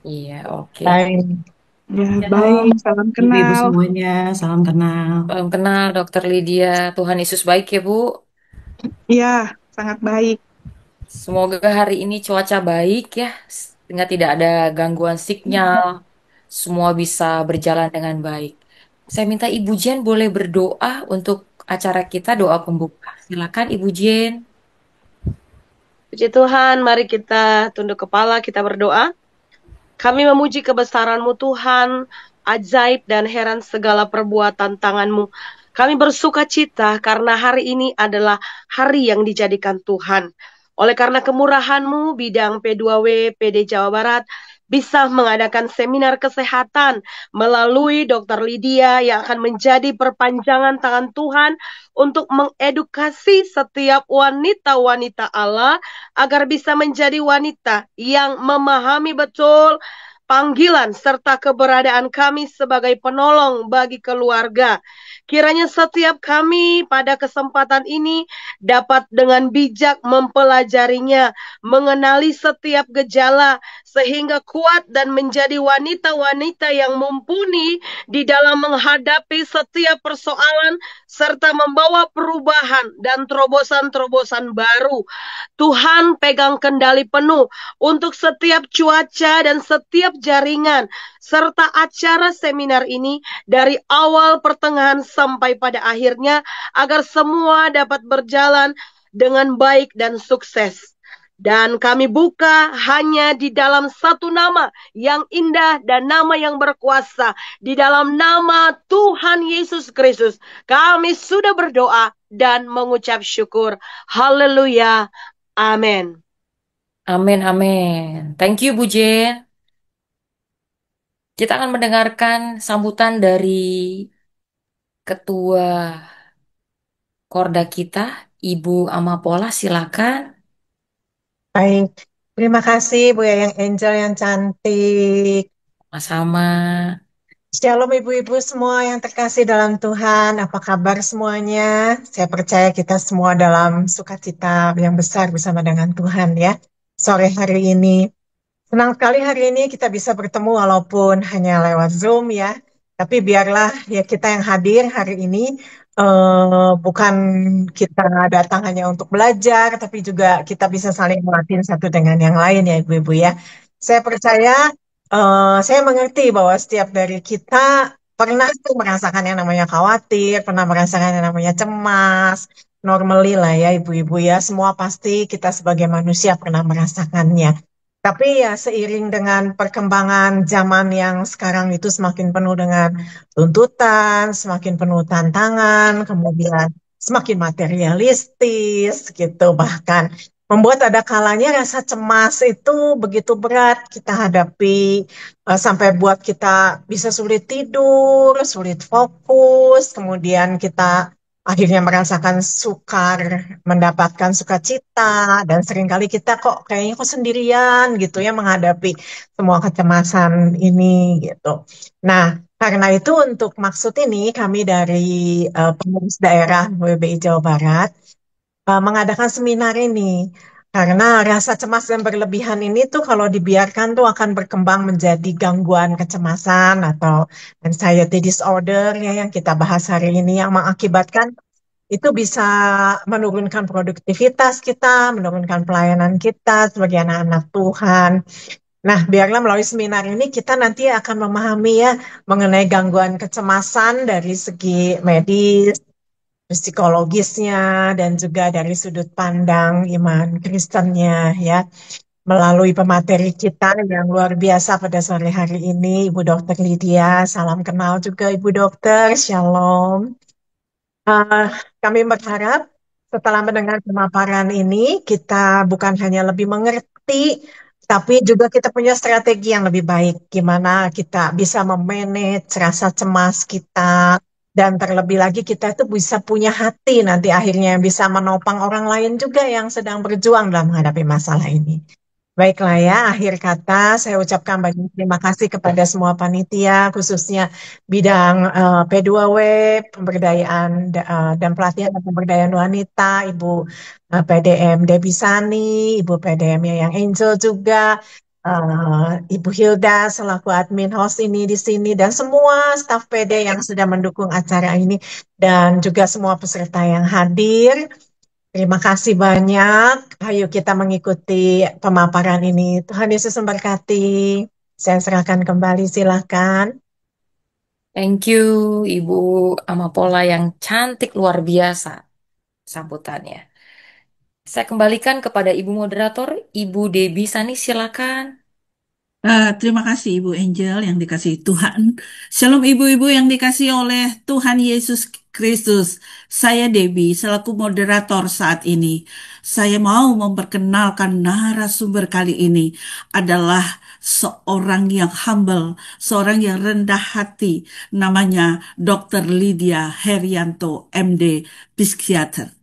Iya, oke. Baik. Ya, Shalom, baik. Salam ibu-ibu kenal. semuanya. Salam kenal. Salam kenal, Dokter Lydia. Tuhan Yesus baik ya, Bu. Iya, sangat baik. Semoga hari ini cuaca baik ya, sehingga tidak ada gangguan sinyal. Semua bisa berjalan dengan baik. Saya minta Ibu Jen boleh berdoa untuk acara kita, doa pembuka. Silakan, Ibu Jen. Puji Tuhan, mari kita tunduk kepala, kita berdoa. Kami memuji kebesaran-Mu Tuhan, ajaib dan heran segala perbuatan tangan-Mu. Kami bersuka cita karena hari ini adalah hari yang dijadikan Tuhan. Oleh karena kemurahan-Mu, bidang P2W PD Jawa Barat bisa mengadakan seminar kesehatan melalui Dr. Lydia yang akan menjadi perpanjangan tangan Tuhan untuk mengedukasi setiap wanita-wanita Allah agar bisa menjadi wanita yang memahami betul panggilan serta keberadaan kami sebagai penolong bagi keluarga. Kiranya setiap kami pada kesempatan ini dapat dengan bijak mempelajarinya, mengenali setiap gejala, sehingga kuat dan menjadi wanita-wanita yang mumpuni di dalam menghadapi setiap persoalan, serta membawa perubahan dan terobosan-terobosan baru. Tuhan pegang kendali penuh untuk setiap cuaca dan setiap jaringan, serta acara seminar ini dari awal pertengahan sampai pada akhirnya, agar semua dapat berjalan dengan baik dan sukses. Dan kami buka hanya di dalam satu nama yang indah dan nama yang berkuasa. Di dalam nama Tuhan Yesus Kristus, kami sudah berdoa dan mengucap syukur. Haleluya. Amin. Amin, amin. Thank you, Bu Jen. Kita akan mendengarkan sambutan dari Ketua Korda kita, Ibu Amapola, silakan. Baik. Terima kasih Bu Yayang Angel yang cantik. Sama-sama. Shalom ibu-ibu semua yang terkasih dalam Tuhan. Apa kabar semuanya? Saya percaya kita semua dalam sukacita yang besar bersama dengan Tuhan ya. Sore hari ini. Senang sekali hari ini kita bisa bertemu walaupun hanya lewat Zoom ya. Tapi biarlah ya kita yang hadir hari ini bukan kita datang hanya untuk belajar, tapi juga kita bisa saling melatih satu dengan yang lain ya ibu-ibu ya. Saya percaya, saya mengerti bahwa setiap dari kita pernah tuh merasakan yang namanya khawatir, pernah merasakan yang namanya cemas, normally lah ya ibu-ibu ya. Semua pasti kita sebagai manusia pernah merasakannya. Tapi ya seiring dengan perkembangan zaman yang sekarang itu semakin penuh dengan tuntutan, semakin penuh tantangan, kemudian semakin materialistis gitu bahkan membuat ada kalanya rasa cemas itu begitu berat kita hadapi sampai buat kita bisa sulit tidur, sulit fokus, kemudian kita akhirnya merasakan sukar, mendapatkan sukacita, dan seringkali kita kok kayaknya kok sendirian gitu ya menghadapi semua kecemasan ini gitu. Nah, karena itu untuk maksud ini kami dari pengurus daerah WBI Jawa Barat mengadakan seminar ini. Karena rasa cemas dan berlebihan ini tuh kalau dibiarkan tuh akan berkembang menjadi gangguan kecemasan atau anxiety disorder ya yang kita bahas hari ini yang mengakibatkan itu bisa menurunkan produktivitas kita, menurunkan pelayanan kita sebagai anak-anak Tuhan. Nah, biarlah melalui seminar ini kita nanti akan memahami ya mengenai gangguan kecemasan dari segi medis, psikologisnya, dan juga dari sudut pandang iman Kristennya ya. Melalui pemateri kita yang luar biasa pada sore hari ini, Ibu Dokter Lydia. Salam kenal juga Ibu Dokter, Shalom. Eh, Kami berharap setelah mendengar pemaparan ini, kita bukan hanya lebih mengerti, tapi juga kita punya strategi yang lebih baik. Gimana kita bisa memanage rasa cemas kita, dan terlebih lagi kita itu bisa punya hati nanti akhirnya yang bisa menopang orang lain juga yang sedang berjuang dalam menghadapi masalah ini. Baiklah ya, akhir kata saya ucapkan banyak terima kasih kepada semua panitia, khususnya bidang P2W, pemberdayaan dan pelatihan dan pemberdayaan wanita, Ibu PDM Debbie Sani, Ibu PDM Yang Angel juga, Ibu Hilda selaku admin host ini di sini dan semua staf PD yang sudah mendukung acara ini dan juga semua peserta yang hadir. Terima kasih banyak. Ayo kita mengikuti pemaparan ini. Tuhan Yesus memberkati. Saya serahkan kembali, silakan. Thank you, Ibu Amapola yang cantik luar biasa sambutannya. Saya kembalikan kepada Ibu Moderator, Ibu Debbie Sani, silakan. Terima kasih Ibu Angel yang dikasih Tuhan. Shalom ibu-ibu yang dikasih oleh Tuhan Yesus Kristus. Saya Debbie selaku moderator saat ini. Saya mau memperkenalkan narasumber kali ini adalah seorang yang humble, seorang yang rendah hati. Namanya Dr. Lydia Herianto, MD, psikiater.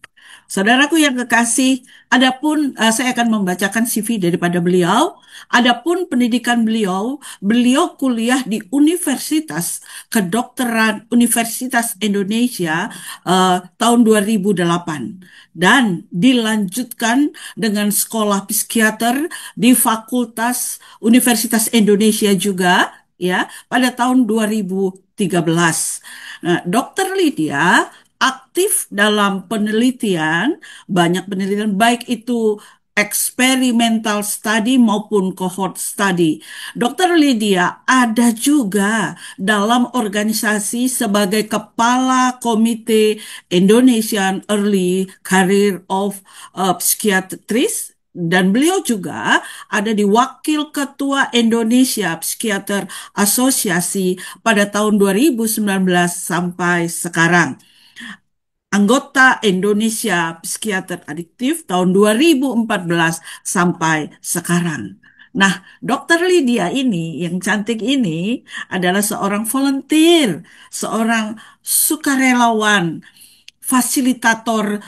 Saudaraku yang kekasih, adapun saya akan membacakan CV daripada beliau. Adapun pendidikan beliau, beliau kuliah di Universitas Kedokteran Universitas Indonesia tahun 2008 dan dilanjutkan dengan sekolah psikiater di Fakultas Universitas Indonesia juga ya pada tahun 2013. Nah, Dr. Lydia aktif dalam penelitian, banyak penelitian, baik itu experimental study maupun cohort study. Dr. Lydia ada juga dalam organisasi sebagai Kepala Komite Indonesian Early Career of Psychiatrist dan beliau juga ada di Wakil Ketua Indonesia Psikiater Asosiasi pada tahun 2019 sampai sekarang. Anggota Indonesia Psikiater Adiktif tahun 2014 sampai sekarang. Nah, Dokter Lydia ini, yang cantik ini, adalah seorang volunteer, seorang sukarelawan, fasilitator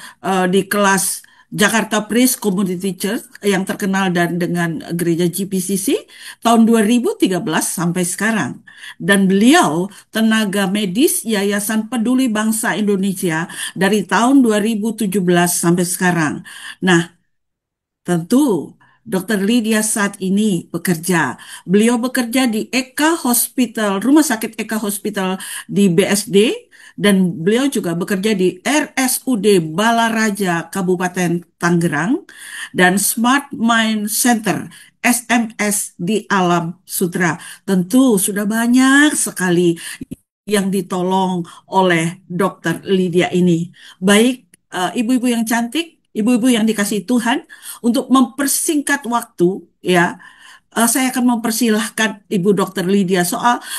di kelas Jakarta Praise Community Church yang terkenal dan dengan gereja GPCC tahun 2013 sampai sekarang. Dan beliau tenaga medis Yayasan Peduli Bangsa Indonesia dari tahun 2017 sampai sekarang. Nah, tentu Dr. Lydia saat ini bekerja. Beliau bekerja di Eka Hospital, Rumah Sakit Eka Hospital di BSD, dan beliau juga bekerja di RSUD Balaraja Kabupaten Tangerang dan Smart Mind Center SMS di Alam Sutra. Tentu sudah banyak sekali yang ditolong oleh Dr. Lydia ini. Baik, ibu-ibu yang cantik, ibu-ibu yang dikasih Tuhan, untuk mempersingkat waktu, ya, saya akan mempersilahkan Ibu Dr. Lydia.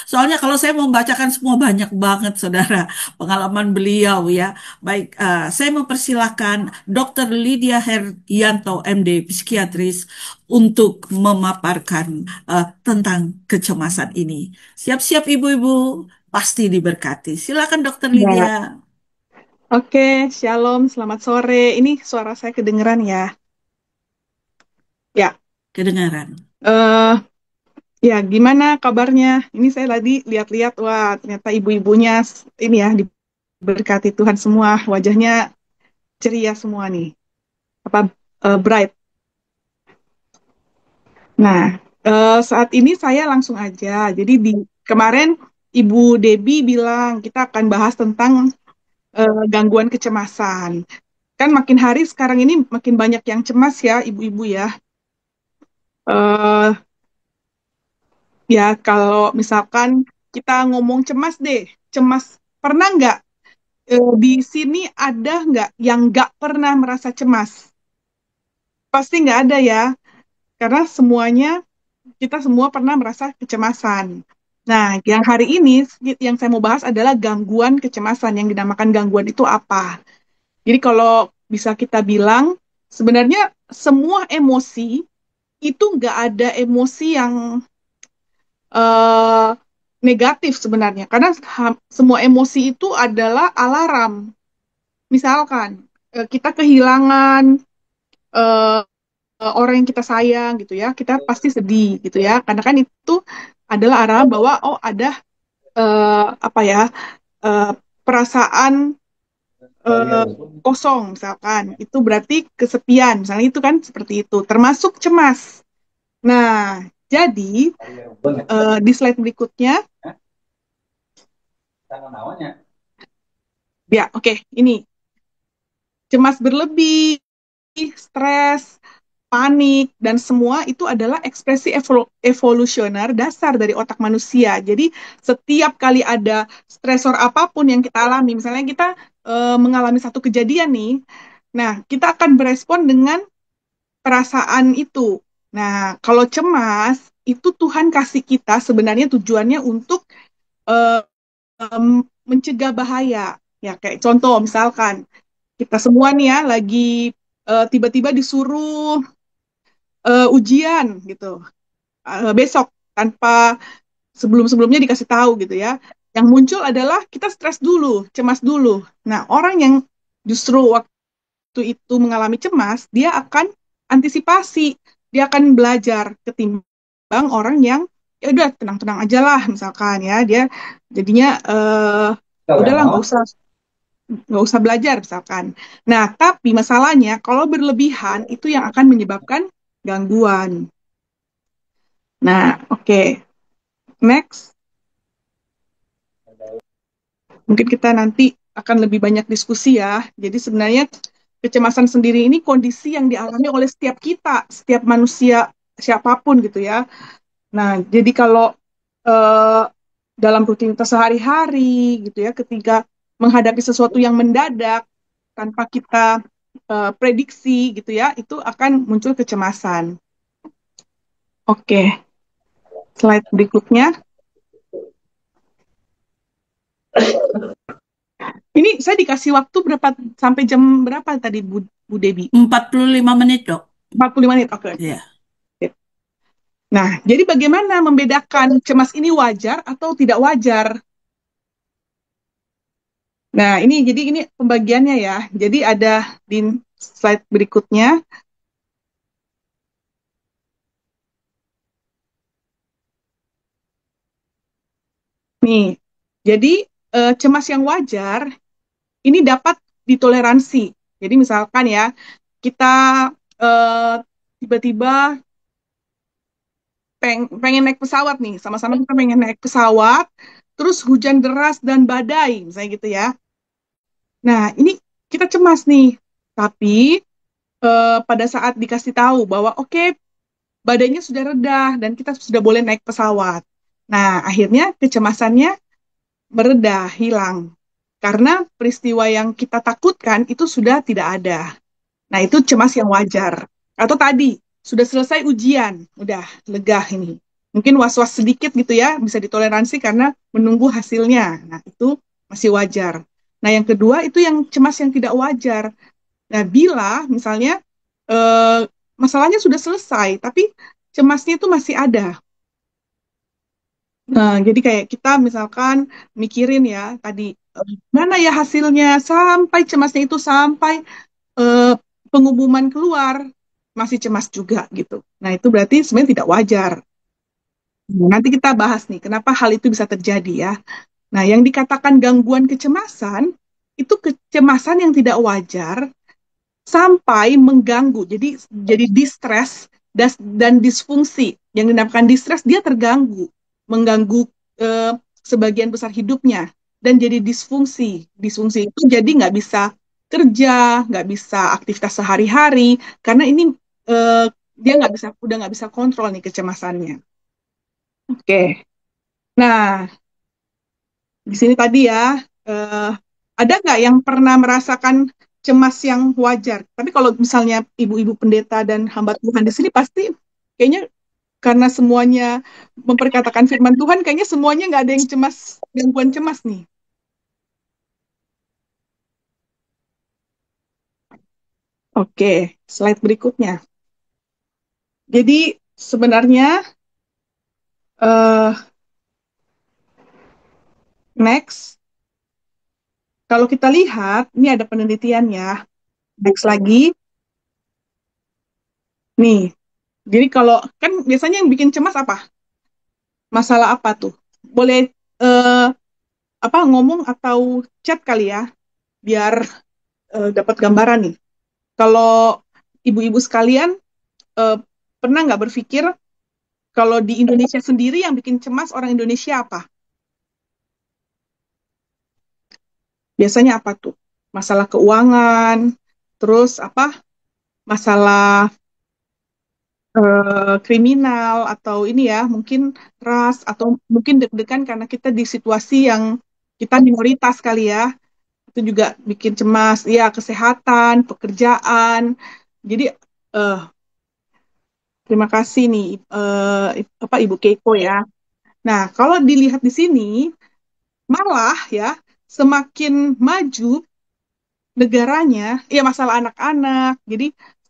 Soalnya kalau saya membacakan semua banyak banget, saudara, pengalaman beliau, ya. Baik, saya mempersilahkan Dr. Lydia Herianto, MD, psikiatris, untuk memaparkan tentang kecemasan ini. Siap-siap ibu-ibu, pasti diberkati. Silakan Dr. Ya, Lydia. oke, Shalom, selamat sore. Ini suara saya kedengeran ya? Ya, Kedengaran. eh ya gimana kabarnya? Ini saya tadi lihat-lihat, wah ternyata ibu-ibunya ini ya diberkati Tuhan semua, wajahnya ceria semua nih, apa bright. Nah, saat ini saya langsung aja. Jadi kemarin Ibu Debbie bilang kita akan bahas tentang gangguan kecemasan. Kan makin hari sekarang ini makin banyak yang cemas ya, ibu-ibu ya. eh Ya, kalau misalkan kita ngomong cemas deh, cemas pernah nggak di sini ada nggak yang nggak pernah merasa cemas? Pasti nggak ada ya, karena semuanya kita semua pernah merasa kecemasan. Nah, yang hari ini yang saya mau bahas adalah gangguan kecemasan. Yang dinamakan gangguan itu apa? Jadi kalau bisa kita bilang, sebenarnya semua emosi itu nggak ada emosi yang eh, negatif sebenarnya, karena semua emosi itu adalah alarm. Misalkan kita kehilangan eh, orang yang kita sayang gitu ya, kita pasti sedih gitu ya, karena kan itu adalah alarm bahwa oh ada apa ya eh, perasaan eh, kosong misalkan, itu berarti kesepian misalnya, itu kan seperti itu, termasuk cemas. Nah, Jadi, di slide berikutnya, ya, oke, ini cemas berlebih, stres, panik, dan semua itu adalah ekspresi evolusioner dasar dari otak manusia. Jadi setiap kali ada stresor apapun yang kita alami, misalnya kita mengalami satu kejadian nih, nah kita akan berespon dengan perasaan itu. Nah, kalau cemas, itu Tuhan kasih kita sebenarnya tujuannya untuk eh, mencegah bahaya. Ya, kayak contoh misalkan kita semua nih ya lagi tiba-tiba disuruh ujian gitu besok tanpa sebelum-sebelumnya dikasih tahu gitu ya. Yang muncul adalah kita stres dulu, cemas dulu. Nah, orang yang justru waktu itu mengalami cemas, dia akan antisipasi, dia akan belajar ketimbang orang yang ya udah tenang-tenang aja lah misalkan ya, dia jadinya udahlah nggak usah belajar misalkan. Nah, tapi masalahnya kalau berlebihan itu yang akan menyebabkan gangguan. Nah, oke. Next. Mungkin kita nanti akan lebih banyak diskusi ya. Jadi sebenarnya kecemasan sendiri ini kondisi yang dialami oleh setiap kita, setiap manusia siapapun gitu ya. Nah, jadi kalau eh, dalam rutinitas sehari-hari gitu ya, ketika menghadapi sesuatu yang mendadak tanpa kita prediksi gitu ya, itu akan muncul kecemasan. Oke, slide berikutnya. Ini saya dikasih waktu berapa sampai jam berapa tadi Bu Debi? 45 menit, Dok. 45 menit, oke. Ya. Nah, jadi bagaimana membedakan cemas ini wajar atau tidak wajar? Nah, ini pembagiannya ya. Jadi ada di slide berikutnya. Nih, jadi cemas yang wajar ini dapat ditoleransi. Jadi misalkan ya, kita eh, tiba-tiba pengen naik pesawat nih, sama-sama kita pengen naik pesawat, terus hujan deras dan badai, misalnya gitu ya. Nah, ini kita cemas nih, tapi pada saat dikasih tahu bahwa oke, badainya sudah reda dan kita sudah boleh naik pesawat. Nah, akhirnya kecemasannya mereda, hilang. Karena peristiwa yang kita takutkan itu sudah tidak ada. Nah, itu cemas yang wajar. Atau tadi, sudah selesai ujian, udah lega ini. Mungkin was-was sedikit gitu ya, bisa ditoleransi karena menunggu hasilnya. Nah, itu masih wajar. Nah, yang kedua itu yang cemas yang tidak wajar. Nah, bila misalnya eh, masalahnya sudah selesai, tapi cemasnya itu masih ada. Nah, jadi kayak kita misalkan mikirin ya tadi, mana ya hasilnya, sampai cemasnya itu sampai eh, pengumuman keluar, masih cemas juga gitu. Nah, itu berarti sebenarnya tidak wajar. Nah, nanti kita bahas nih, kenapa hal itu bisa terjadi ya. Nah, yang dikatakan gangguan kecemasan, itu kecemasan yang tidak wajar sampai mengganggu. Jadi distress dan disfungsi. Yang dinamakan distress dia terganggu, mengganggu eh, sebagian besar hidupnya dan jadi disfungsi. Disfungsi itu jadi nggak bisa kerja, nggak bisa aktivitas sehari-hari karena ini eh, dia udah nggak bisa kontrol nih kecemasannya. Oke. Nah, di sini tadi ya, eh, ada nggak yang pernah merasakan cemas yang wajar? Tapi kalau misalnya ibu-ibu pendeta dan hamba Tuhan di sini pasti kayaknya karena semuanya memperkatakan firman Tuhan, kayaknya semuanya nggak ada yang cemas, gangguan cemas nih. Oke, slide berikutnya. Jadi sebenarnya eh, next, kalau kita lihat, ini ada penelitiannya. Next lagi, nih. Jadi kalau kan biasanya yang bikin cemas apa? Masalah apa tuh? Boleh eh, apa ngomong atau chat kali ya, biar dapat gambaran nih. Kalau ibu-ibu sekalian eh, pernah nggak berpikir Kalau di Indonesia sendiri yang bikin cemas orang Indonesia apa? Biasanya apa tuh? Masalah keuangan, terus apa? Masalah kriminal atau ini ya, mungkin ras atau mungkin deg-degan karena kita di situasi yang kita minoritas kali ya. Itu juga bikin cemas. Ya, kesehatan, pekerjaan. Jadi eh terima kasih nih apa Ibu Keiko ya. Nah, kalau dilihat di sini malah ya semakin maju negaranya, ya masalah anak-anak.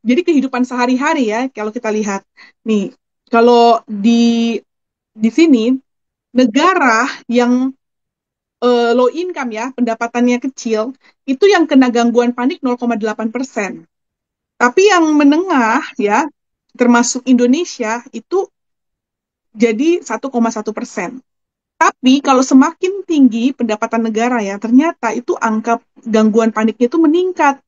Jadi kehidupan sehari-hari ya kalau kita lihat. Nih, kalau di sini negara yang low income ya, pendapatannya kecil, itu yang kena gangguan panik 0,8%. Tapi yang menengah ya, termasuk Indonesia itu jadi 1,1%. Tapi kalau semakin tinggi pendapatan negara ya, ternyata itu angka gangguan paniknya itu meningkat.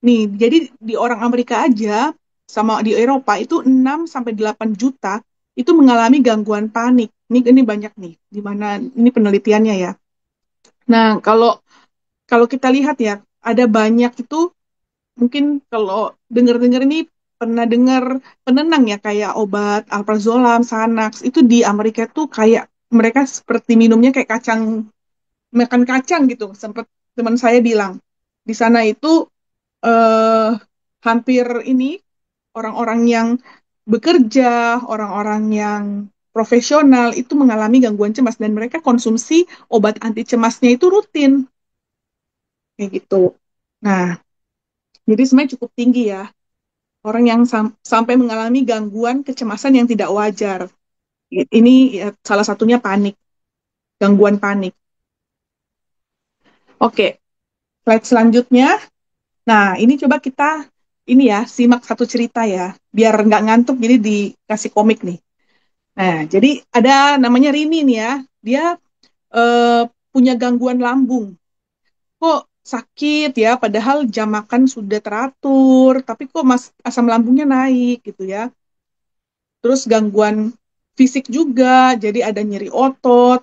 Nih, jadi di orang Amerika aja sama di Eropa itu 6 sampai 8 juta itu mengalami gangguan panik. Ini banyak nih, di mana ini penelitiannya ya. Nah, kalau kalau kita lihat ya, ada banyak itu mungkin kalau dengar-dengar ini pernah dengar penenang ya kayak obat alprazolam, Xanax itu di Amerika tuh kayak mereka seperti minumnya kayak kacang makan kacang gitu. Sempat teman saya bilang di sana itu eh, hampir ini orang-orang yang bekerja, orang-orang yang profesional itu mengalami gangguan cemas dan mereka konsumsi obat anti cemasnya itu rutin kayak gitu. Nah, jadi sebenarnya cukup tinggi ya orang yang sampai mengalami gangguan kecemasan yang tidak wajar. Ini ya, salah satunya panik, gangguan panik. Oke, slide selanjutnya. Nah, ini coba kita ini ya simak satu cerita ya, biar nggak ngantuk. Jadi dikasih komik nih. Nah, jadi ada namanya Rini nih ya. Dia eh, punya gangguan lambung. Kok sakit ya? Padahal jam makan sudah teratur, tapi kok asam lambungnya naik gitu ya. Terus gangguan fisik juga, jadi ada nyeri otot.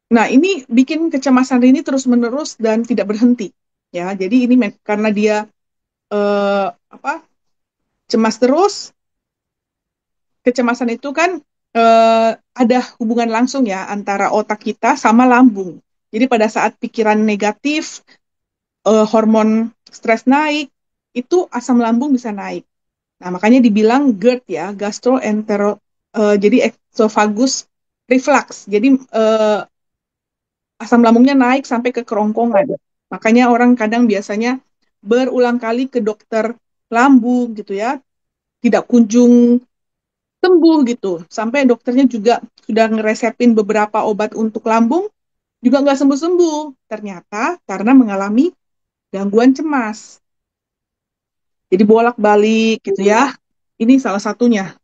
Nah, ini bikin kecemasan Rini terus-menerus dan tidak berhenti. Ya, jadi ini karena dia apa cemas terus, kecemasan itu kan ada hubungan langsung ya antara otak kita sama lambung. Jadi pada saat pikiran negatif, hormon stres naik, itu asam lambung bisa naik. Nah, makanya dibilang GERD ya, gastroentero, jadi esophagus reflux. Jadi asam lambungnya naik sampai ke kerongkongan. Makanya orang kadang biasanya berulang kali ke dokter lambung gitu ya, tidak kunjung sembuh gitu. Sampai dokternya juga sudah ngeresepin beberapa obat untuk lambung, juga nggak sembuh-sembuh. Ternyata karena mengalami gangguan cemas. Jadi bolak-balik gitu ya. Ini salah satunya.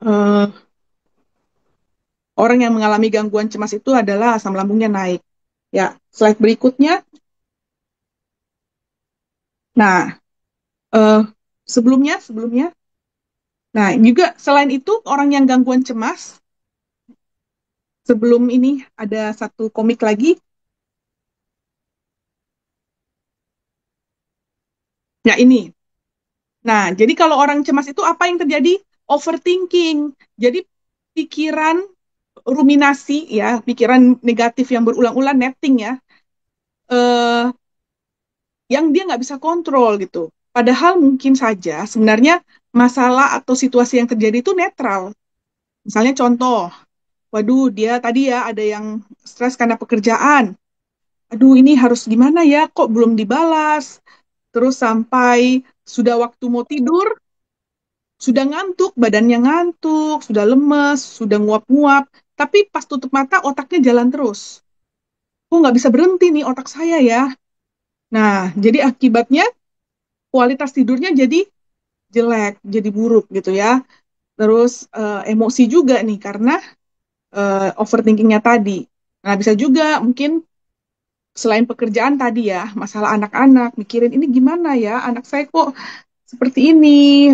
Eh, Orang yang mengalami gangguan cemas itu adalah asam lambungnya naik. Ya, slide berikutnya. Nah, eh, sebelumnya. Nah, juga selain itu orang yang gangguan cemas, sebelum ini ada satu komik lagi. Ya, ini. Nah, jadi kalau orang cemas itu apa yang terjadi? Overthinking. Jadi pikiran ruminasi ya, pikiran negatif yang berulang-ulang netting ya, eh, yang dia nggak bisa kontrol gitu. Padahal mungkin saja sebenarnya masalah atau situasi yang terjadi itu netral. Misalnya contoh, waduh dia tadi ya ada yang stres karena pekerjaan. Aduh ini harus gimana ya, kok belum dibalas. Terus sampai sudah waktu mau tidur, sudah ngantuk, badannya ngantuk, sudah lemes, sudah nguap-nguap. Tapi pas tutup mata otaknya jalan terus. Kok nggak bisa berhenti nih otak saya ya. Nah, jadi akibatnya kualitas tidurnya jadi jelek, jadi buruk gitu ya. Terus emosi juga nih karena overthinkingnya tadi. Nah, bisa juga mungkin selain pekerjaan tadi ya, masalah anak-anak, mikirin ini gimana ya, anak saya kok seperti ini.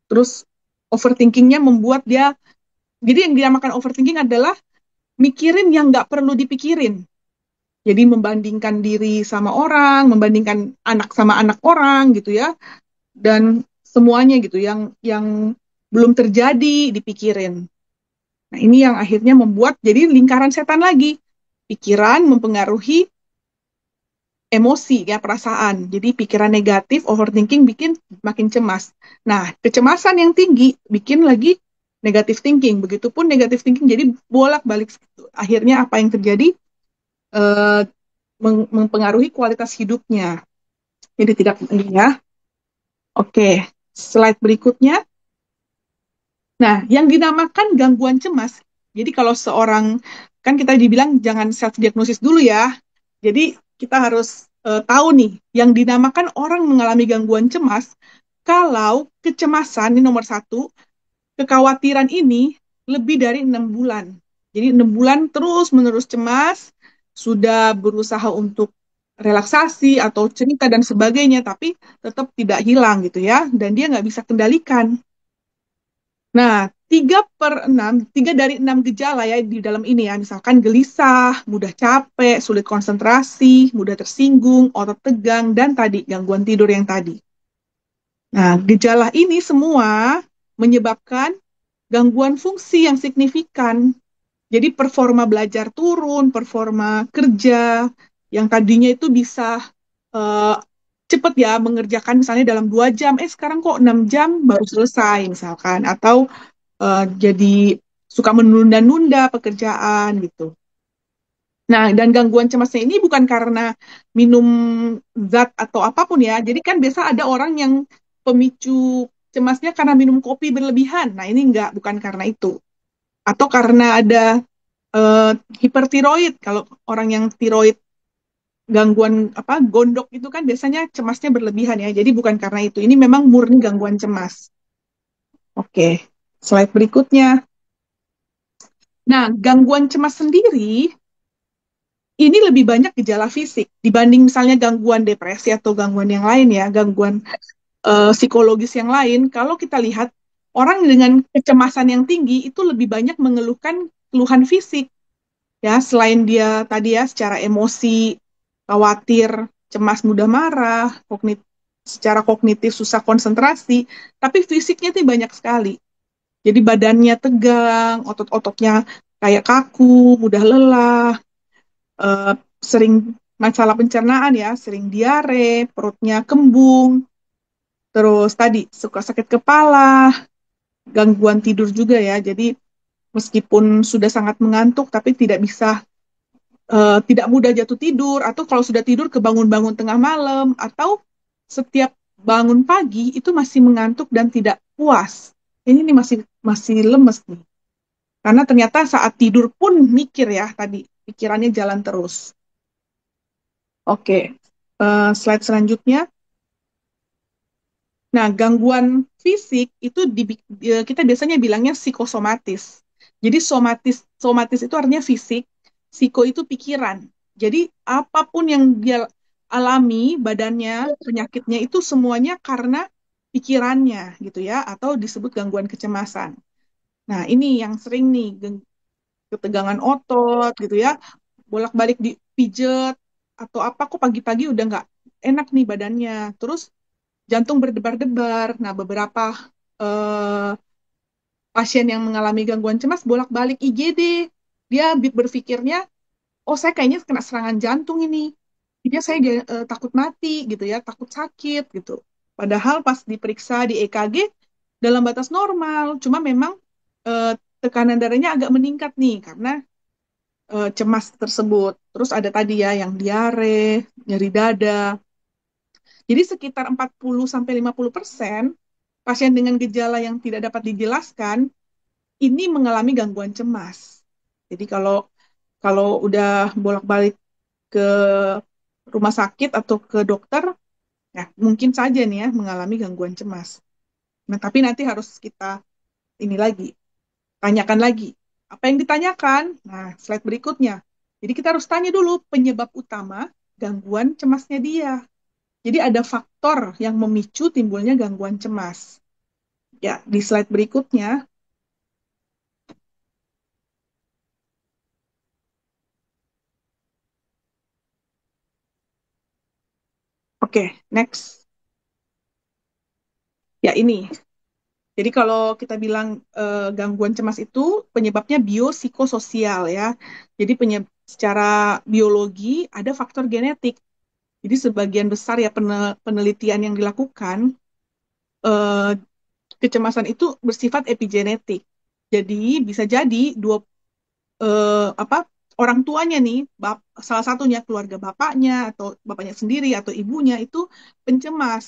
Terus Overthinkingnya membuat dia, jadi yang dinamakan overthinking adalah mikirin yang nggak perlu dipikirin. Jadi membandingkan diri sama orang, membandingkan anak sama anak orang gitu ya, dan semuanya gitu yang belum terjadi dipikirin. Nah, ini yang akhirnya membuat jadi lingkaran setan lagi. Pikiran mempengaruhi emosi ya, perasaan. Jadi pikiran negatif, overthinking bikin makin cemas. Nah, kecemasan yang tinggi bikin lagi negative thinking. Begitupun negative thinking jadi bolak-balik. Akhirnya apa yang terjadi? Eh, mempengaruhi kualitas hidupnya. Jadi tidak ini ya. Oke, slide berikutnya. Nah, yang dinamakan gangguan cemas. Jadi kalau seorang, kan kita dibilang jangan self diagnosis dulu ya. Jadi kita harus tahu nih, yang dinamakan orang mengalami gangguan cemas, kalau kecemasan ini nomor satu, kekhawatiran ini lebih dari 6 bulan. Jadi 6 bulan terus-menerus cemas, sudah berusaha untuk relaksasi atau cerita dan sebagainya, tapi tetap tidak hilang gitu ya, dan dia nggak bisa kendalikan. Nah, 3 dari 6 gejala ya di dalam ini ya, misalkan gelisah, mudah capek, sulit konsentrasi, mudah tersinggung, otot tegang, dan tadi gangguan tidur yang tadi. Nah, gejala ini semua menyebabkan gangguan fungsi yang signifikan. Jadi performa belajar turun, performa kerja yang tadinya itu bisa eh, cepet ya mengerjakan misalnya dalam 2 jam, sekarang kok 6 jam baru selesai misalkan, atau jadi suka menunda-nunda pekerjaan gitu. Nah, dan gangguan cemasnya ini bukan karena minum zat atau apapun ya. Jadi kan biasa ada orang yang pemicu cemasnya karena minum kopi berlebihan. Nah, ini enggak, bukan karena itu. Atau karena ada eh, hipertiroid. Kalau orang yang tiroid gangguan apa gondok itu kan biasanya cemasnya berlebihan ya. Jadi bukan karena itu. Ini memang murni gangguan cemas. Oke, slide berikutnya. Nah, gangguan cemas sendiri ini lebih banyak gejala fisik dibanding misalnya gangguan depresi atau gangguan yang lain ya, gangguan psikologis yang lain. Kalau kita lihat orang dengan kecemasan yang tinggi itu lebih banyak mengeluhkan keluhan fisik ya, selain dia tadi ya secara emosi, khawatir, cemas, mudah marah, secara kognitif susah konsentrasi, tapi fisiknya tuh banyak sekali. Jadi badannya tegang, otot-ototnya kayak kaku, mudah lelah, eh, sering masalah pencernaan ya, sering diare, perutnya kembung, terus tadi suka sakit kepala, gangguan tidur juga ya. Jadi meskipun sudah sangat mengantuk tapi tidak bisa tidak mudah jatuh tidur, atau kalau sudah tidur kebangun-bangun tengah malam, atau setiap bangun pagi itu masih mengantuk dan tidak puas. Ini nih masih masih lemes nih. Karena ternyata saat tidur pun mikir ya tadi, pikirannya jalan terus. Oke, slide selanjutnya. Nah, gangguan fisik itu kita biasanya bilangnya psikosomatis. Jadi somatis somatis itu artinya fisik, psiko itu pikiran. Jadi apapun yang dia alami badannya, penyakitnya itu semuanya karena pikirannya gitu ya, atau disebut gangguan kecemasan. Nah, ini yang sering nih ketegangan otot gitu ya, bolak-balik dipijet atau apa, kok pagi-pagi udah nggak enak nih badannya. Terus jantung berdebar-debar. Nah, beberapa eh, pasien yang mengalami gangguan cemas bolak-balik IGD. Dia berpikirnya, oh saya kayaknya kena serangan jantung ini. Dia saya takut mati gitu ya, takut sakit gitu. Padahal pas diperiksa di EKG dalam batas normal, cuma memang eh, tekanan darahnya agak meningkat nih karena cemas tersebut. Terus ada tadi ya yang diare, nyeri dada. Jadi sekitar 40-50% pasien dengan gejala yang tidak dapat dijelaskan ini mengalami gangguan cemas. Jadi kalau kalau udah bolak-balik ke rumah sakit atau ke dokter, ya mungkin saja nih ya mengalami gangguan cemas. Nah, tapi nanti harus kita ini lagi, tanyakan lagi. Apa yang ditanyakan? Nah, slide berikutnya. Jadi kita harus tanya dulu penyebab utama gangguan cemasnya dia. Jadi ada faktor yang memicu timbulnya gangguan cemas. Ya, di slide berikutnya. Oke, next. Ya, ini. Jadi kalau kita bilang gangguan cemas itu penyebabnya biopsikososial ya. Jadi secara biologi ada faktor genetik. Jadi sebagian besar ya penelitian yang dilakukan eh, kecemasan itu bersifat epigenetik. Jadi bisa jadi apa orang tuanya nih, salah satunya keluarga bapaknya atau bapaknya sendiri atau ibunya itu pencemas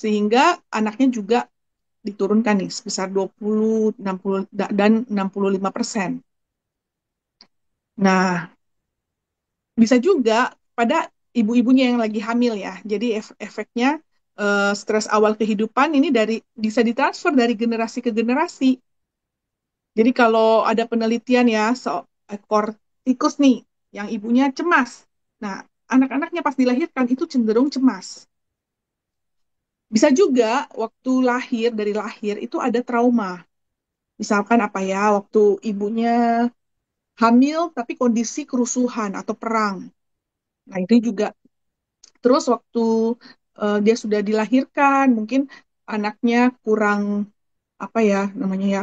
sehingga anaknya juga diturunkan nih sebesar 20, 60 dan 65%. Nah, bisa juga pada ibu-ibunya yang lagi hamil ya. Jadi efeknya stres awal kehidupan ini bisa ditransfer dari generasi ke generasi. Jadi kalau ada penelitian ya seekor tikus nih yang ibunya cemas. Nah, anak-anaknya pas dilahirkan itu cenderung cemas. Bisa juga waktu dari lahir itu ada trauma. Misalkan apa ya, waktu ibunya hamil tapi kondisi kerusuhan atau perang. Nah, itu juga. Terus waktu dia sudah dilahirkan, mungkin anaknya kurang apa ya namanya ya,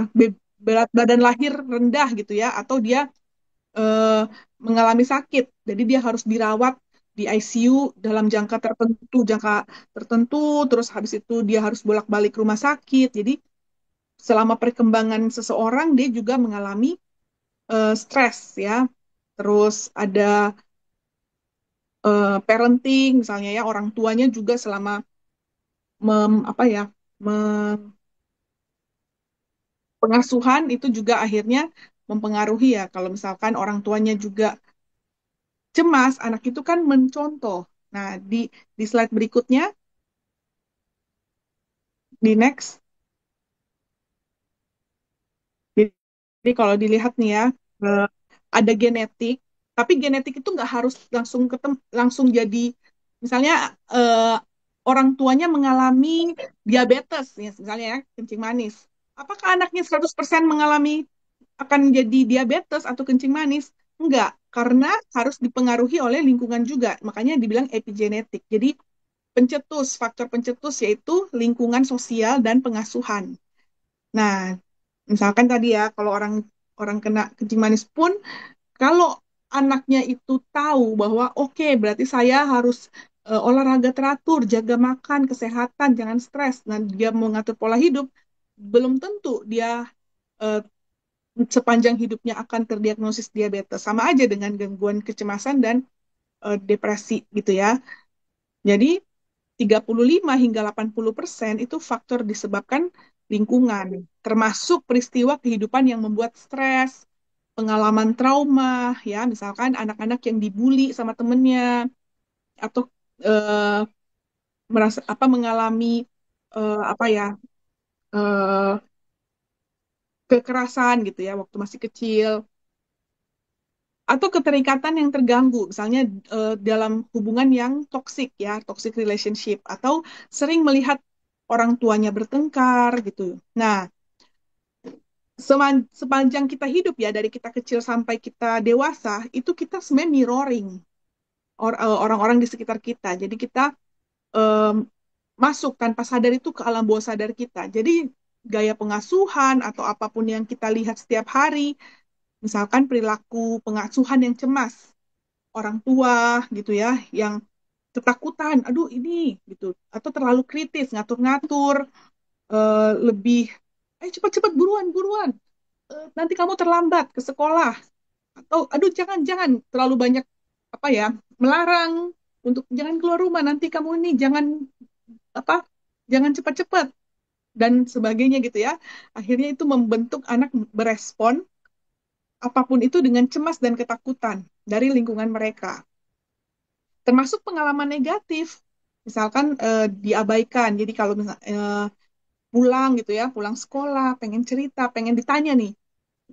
berat badan lahir rendah gitu ya, atau dia eh, mengalami sakit, jadi dia harus dirawat di ICU dalam jangka tertentu, terus habis itu dia harus bolak-balik rumah sakit. Jadi selama perkembangan seseorang dia juga mengalami stres ya. Terus ada parenting misalnya ya, orang tuanya juga selama apa ya pengasuhan itu juga akhirnya mempengaruhi ya. Kalau misalkan orang tuanya juga cemas, anak itu kan mencontoh. Nah, di slide berikutnya, di next. Jadi kalau dilihat nih ya, eh, ada genetik, tapi genetik itu nggak harus langsung jadi, misalnya eh, orang tuanya mengalami diabetes, ya, misalnya ya, kencing manis. Apakah anaknya 100% mengalami akan jadi diabetes atau kencing manis? Enggak, karena harus dipengaruhi oleh lingkungan juga. Makanya dibilang epigenetik. Jadi faktor pencetus yaitu lingkungan sosial dan pengasuhan. Nah, misalkan tadi ya, kalau orang orang kena kencing manis pun, kalau anaknya itu tahu bahwa oke, berarti saya harus olahraga teratur, jaga makan, kesehatan, jangan stres. Nah, dia mengatur pola hidup, belum tentu dia eh, sepanjang hidupnya akan terdiagnosis diabetes. Sama aja dengan gangguan kecemasan dan depresi gitu ya. Jadi 35 hingga 80% itu faktor disebabkan lingkungan, termasuk peristiwa kehidupan yang membuat stres, pengalaman trauma, ya, misalkan anak-anak yang dibully sama temennya, atau eh, mengalami apa ya eh, kekerasan gitu ya waktu masih kecil, atau keterikatan yang terganggu, misalnya dalam hubungan yang toksik ya, toxic relationship, atau sering melihat orang tuanya bertengkar gitu. Nah, sepanjang kita hidup ya, dari kita kecil sampai kita dewasa, itu kita sebenarnya mirroring orang-orang di sekitar kita. Jadi kita em, masuk tanpa sadar itu ke alam bawah sadar kita. Jadi gaya pengasuhan atau apapun yang kita lihat setiap hari, misalkan perilaku pengasuhan yang cemas, orang tua gitu ya, yang ketakutan, aduh ini gitu, atau terlalu kritis, ngatur-ngatur, lebih, ayo cepat-cepat buruan, buruan, nanti kamu terlambat ke sekolah, atau aduh jangan-jangan terlalu banyak apa ya, melarang untuk jangan keluar rumah, nanti kamu ini jangan apa, jangan cepat-cepat dan sebagainya gitu ya. Akhirnya itu membentuk anak berespon apapun itu dengan cemas dan ketakutan dari lingkungan mereka. Termasuk pengalaman negatif. Misalkan diabaikan. Jadi kalau pulang gitu ya, pulang sekolah, pengen cerita, pengen ditanya nih,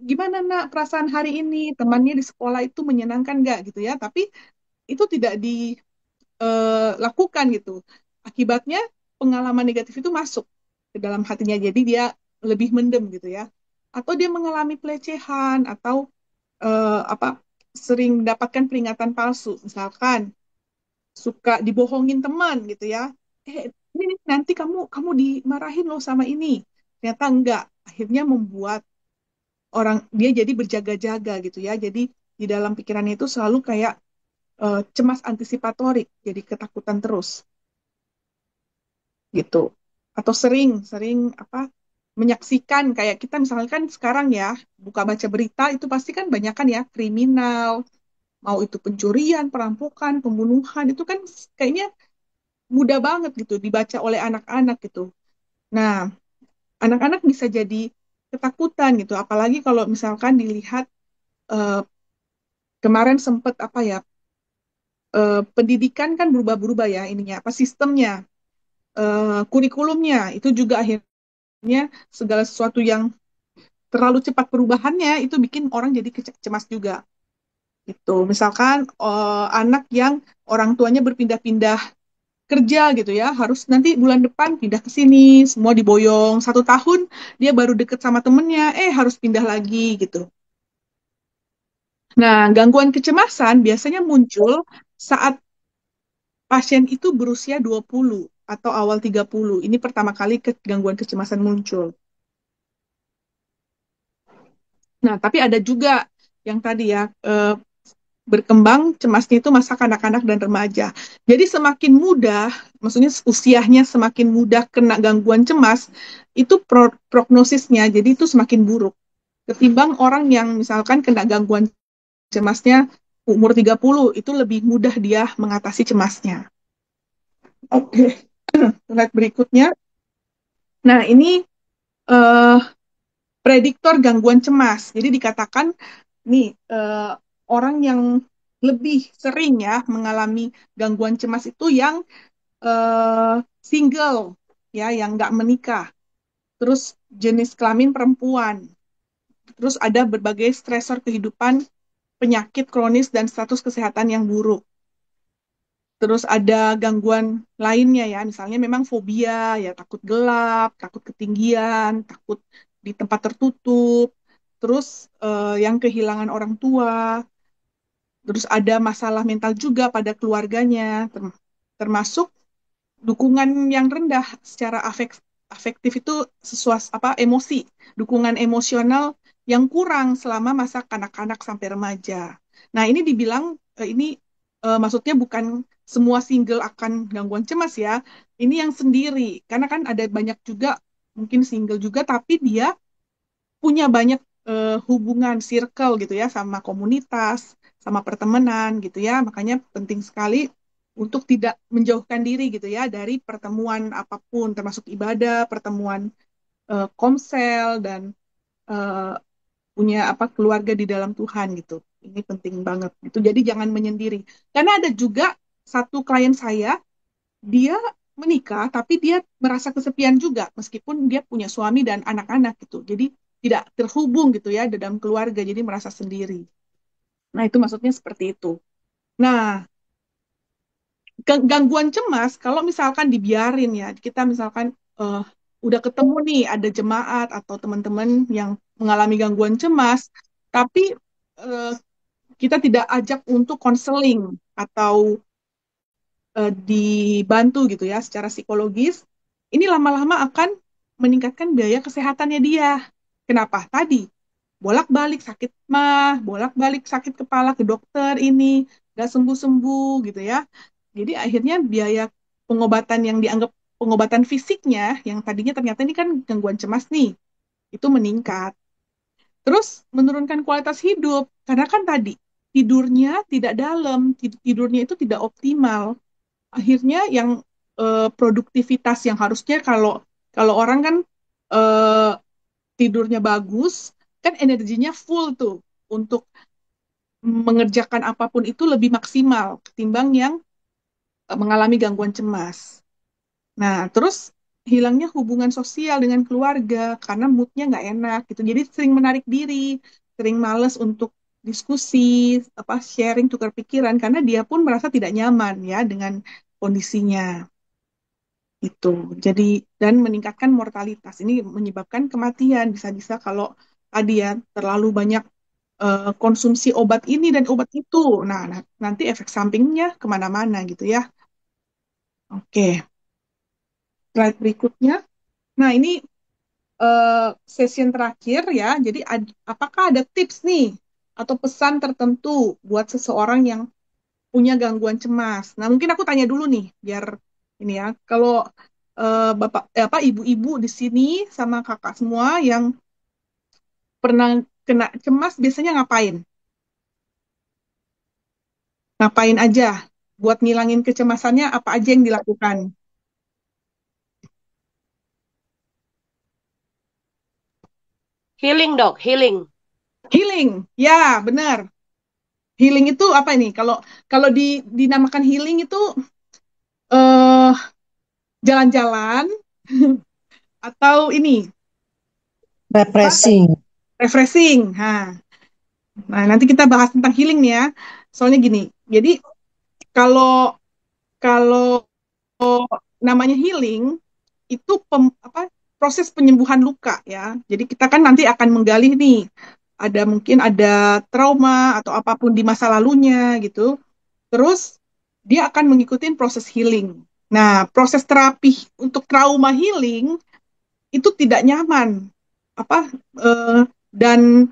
gimana nak perasaan hari ini? Temannya di sekolah itu menyenangkan nggak gitu ya? Tapi itu tidak dilakukan gitu. Akibatnya pengalaman negatif itu masuk. ke dalam hatinya. Jadi dia lebih mendem gitu ya. Atau dia mengalami pelecehan atau apa sering mendapatkan peringatan palsu. Misalkan suka dibohongin teman gitu ya. Ini nih, nanti kamu kamu dimarahin loh sama ini. Ternyata enggak. Akhirnya membuat orang dia jadi berjaga-jaga gitu ya. Jadi di dalam pikirannya itu selalu kayak cemas antisipatorik, jadi ketakutan terus gitu. Atau sering apa menyaksikan kayak kita misalkan kan sekarang ya buka baca berita itu pasti kan banyak kan ya kriminal, mau itu pencurian, perampokan, pembunuhan itu kan kayaknya mudah banget gitu dibaca oleh anak-anak gitu. Nah, anak-anak bisa jadi ketakutan gitu, apalagi kalau misalkan dilihat eh, kemarin sempet apa ya pendidikan kan berubah-berubah ya ininya apa sistemnya kurikulumnya itu juga akhirnya segala sesuatu yang terlalu cepat perubahannya itu bikin orang jadi cemas juga gitu. Misalkan anak yang orang tuanya berpindah-pindah kerja gitu ya, harus nanti bulan depan pindah ke sini, semua diboyong 1 tahun, dia baru deket sama temennya, harus pindah lagi gitu. Nah, gangguan kecemasan biasanya muncul saat pasien itu berusia 20 atau awal 30. Ini pertama kali gangguan kecemasan muncul. Nah, tapi ada juga yang tadi ya, berkembang cemasnya itu masa kanak-kanak dan remaja. Jadi semakin mudah, maksudnya usianya semakin mudah kena gangguan cemas, itu prognosisnya jadi itu semakin buruk. Ketimbang orang yang misalkan kena gangguan cemasnya umur 30, itu lebih mudah dia mengatasi cemasnya. Oke, slide berikutnya. Nah, ini eh, prediktor gangguan cemas. Jadi dikatakan nih orang yang lebih sering ya mengalami gangguan cemas itu yang eh, single ya, yang nggak menikah. Terus jenis kelamin perempuan. Terus ada berbagai stresor kehidupan, penyakit kronis dan status kesehatan yang buruk. Terus ada gangguan lainnya ya, misalnya memang fobia, ya takut gelap, takut ketinggian, takut di tempat tertutup, terus yang kehilangan orang tua, terus ada masalah mental juga pada keluarganya, termasuk dukungan yang rendah secara afektif itu sesuai apa emosi, dukungan emosional yang kurang selama masa kanak-kanak sampai remaja. Nah, ini dibilang ini maksudnya bukan semua single akan gangguan cemas ya. Ini yang sendiri karena kan ada banyak juga mungkin single juga tapi dia punya banyak hubungan circle gitu ya sama komunitas, sama pertemanan gitu ya. Makanya penting sekali untuk tidak menjauhkan diri gitu ya dari pertemuan apapun termasuk ibadah, pertemuan komsel dan eh, punya apa keluarga di dalam Tuhan gitu. Ini penting banget. Itu jadi jangan menyendiri. Karena ada juga satu klien saya, dia menikah tapi dia merasa kesepian juga meskipun dia punya suami dan anak-anak gitu. Jadi tidak terhubung gitu ya dalam keluarga, jadi merasa sendiri. Nah, itu maksudnya seperti itu. Nah, gangguan cemas kalau misalkan dibiarin ya, kita misalkan eh, udah ketemu nih ada jemaat atau teman-teman yang mengalami gangguan cemas, tapi eh, kita tidak ajak untuk konseling atau dibantu gitu ya secara psikologis, ini lama-lama akan meningkatkan biaya kesehatannya dia. Kenapa? Tadi bolak-balik sakit mah, bolak-balik sakit kepala ke dokter ini, gak sembuh-sembuh gitu ya. Jadi akhirnya biaya pengobatan yang dianggap pengobatan fisiknya, yang tadinya ternyata ini kan gangguan cemas nih, itu meningkat. Terus menurunkan kualitas hidup, karena kan tadi tidurnya tidak dalam, tidurnya itu tidak optimal. Akhirnya yang produktivitas yang harusnya kalau kalau orang kan eh, tidurnya bagus, kan energinya full tuh untuk mengerjakan apapun itu lebih maksimal ketimbang yang mengalami gangguan cemas. Nah, terus hilangnya hubungan sosial dengan keluarga karena moodnya nggak enak gitu. Jadi sering menarik diri, sering males untuk diskusi, apa sharing, tukar pikiran karena dia pun merasa tidak nyaman ya dengan kondisinya. Itu. Jadi dan meningkatkan mortalitas. Ini menyebabkan kematian bisa-bisa kalau tadi ya terlalu banyak konsumsi obat ini dan obat itu. Nah, nanti efek sampingnya kemana-mana gitu ya. Oke, slide berikutnya. Nah, ini session terakhir ya. Jadi apakah ada tips nih atau pesan tertentu buat seseorang yang punya gangguan cemas? Nah, mungkin aku tanya dulu nih, biar ini ya. Kalau bapak, apa ibu-ibu di sini sama kakak semua yang pernah kena cemas, biasanya ngapain? Ngapain aja? Buat ngilangin kecemasannya, apa aja yang dilakukan? Healing, Dok, healing. Healing, ya benar. Healing itu apa ini? Kalau kalau dinamakan healing itu eh jalan-jalan atau ini apa? Refreshing. Refreshing. Nah, nanti kita bahas tentang healing nih ya. Soalnya gini, jadi kalau kalau namanya healing itu proses penyembuhan luka ya. Jadi kita kan nanti akan menggali nih, mungkin ada trauma atau apapun di masa lalunya gitu. Terus dia akan mengikuti proses healing. Nah, proses terapi untuk trauma healing itu tidak nyaman, apa dan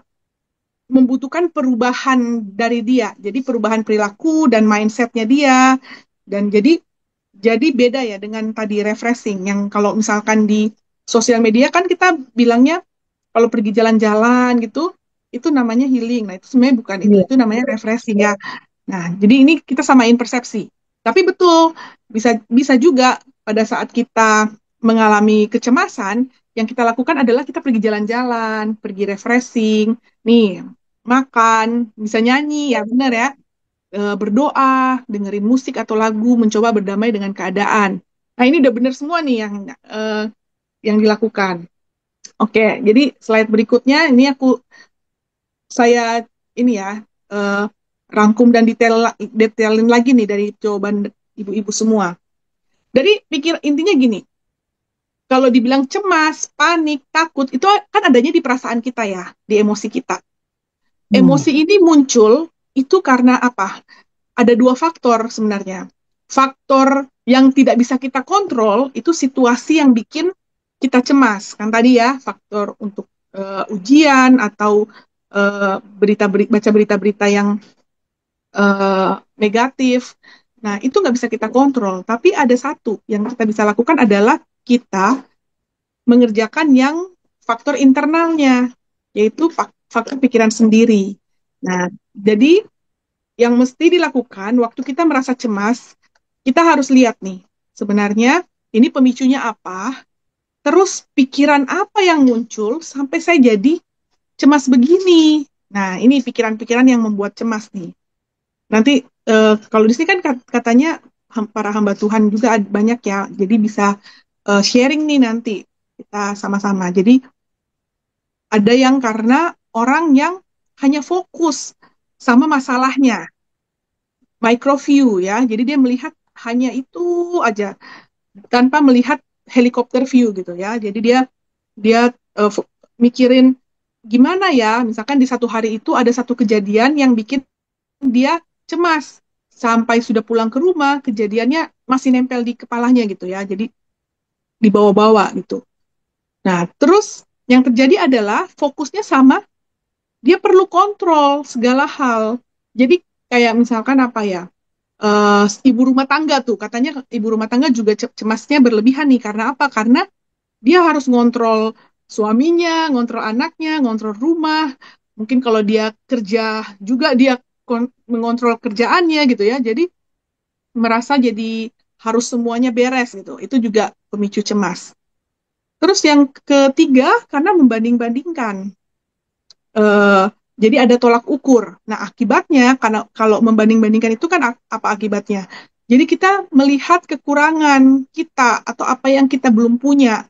membutuhkan perubahan dari dia. Jadi perubahan perilaku dan mindsetnya dia. Dan jadi beda ya dengan tadi refreshing yang kalau misalkan di sosial media kan kita bilangnya kalau pergi jalan-jalan gitu itu namanya healing. Nah, itu sebenarnya bukan itu. Iya. Itu namanya refreshing ya. Nah, jadi ini kita samain persepsi. Tapi betul, bisa bisa juga pada saat kita mengalami kecemasan, yang kita lakukan adalah kita pergi jalan-jalan, pergi refreshing, nih, makan, bisa nyanyi, ya benar ya, berdoa, dengerin musik atau lagu, mencoba berdamai dengan keadaan. Nah, ini udah benar semua nih yang dilakukan. Oke, jadi slide berikutnya ini saya ini ya eh, rangkum dan detailin lagi nih dari jawaban ibu-ibu semua. Dari intinya gini, kalau dibilang cemas, panik, takut itu kan adanya di perasaan kita ya, di emosi kita. Emosi ini muncul itu karena apa? Ada dua faktor sebenarnya. Faktor yang tidak bisa kita kontrol itu situasi yang bikin kita cemas. Kan tadi ya, faktor untuk ujian atau baca berita-berita yang negatif. Nah, itu nggak bisa kita kontrol. Tapi ada satu yang kita bisa lakukan adalah kita mengerjakan yang faktor internalnya, yaitu faktor pikiran sendiri. Nah, jadi yang mesti dilakukan waktu kita merasa cemas, kita harus lihat nih, sebenarnya ini pemicunya apa, terus pikiran apa yang muncul sampai saya jadi cemas begini. Nah, ini pikiran-pikiran yang membuat cemas nih. Nanti kalau di sini kan katanya para hamba Tuhan juga banyak ya, jadi bisa sharing nih nanti kita sama-sama. Jadi ada yang karena orang yang hanya fokus sama masalahnya, microview ya. Jadi dia melihat hanya itu aja tanpa melihat helikopter view gitu ya. Jadi dia dia mikirin gimana ya, misalkan di satu hari itu ada satu kejadian yang bikin dia cemas sampai sudah pulang ke rumah kejadiannya masih nempel di kepalanya gitu ya. Jadi dibawa-bawa gitu. Nah, terus yang terjadi adalah fokusnya sama, dia perlu kontrol segala hal. Jadi kayak misalkan apa ya, ibu rumah tangga tuh, katanya ibu rumah tangga juga cemasnya berlebihan nih. Karena apa? Karena dia harus ngontrol suaminya, ngontrol anaknya, ngontrol rumah. Mungkin kalau dia kerja juga dia mengontrol kerjaannya gitu ya. Jadi merasa jadi harus semuanya beres gitu. Itu juga pemicu cemas. Terus yang ketiga, karena membanding-bandingkan. Eh, jadi ada tolak ukur. Nah, akibatnya karena kalau membanding-bandingkan itu kan apa akibatnya? Jadi kita melihat kekurangan kita atau apa yang kita belum punya.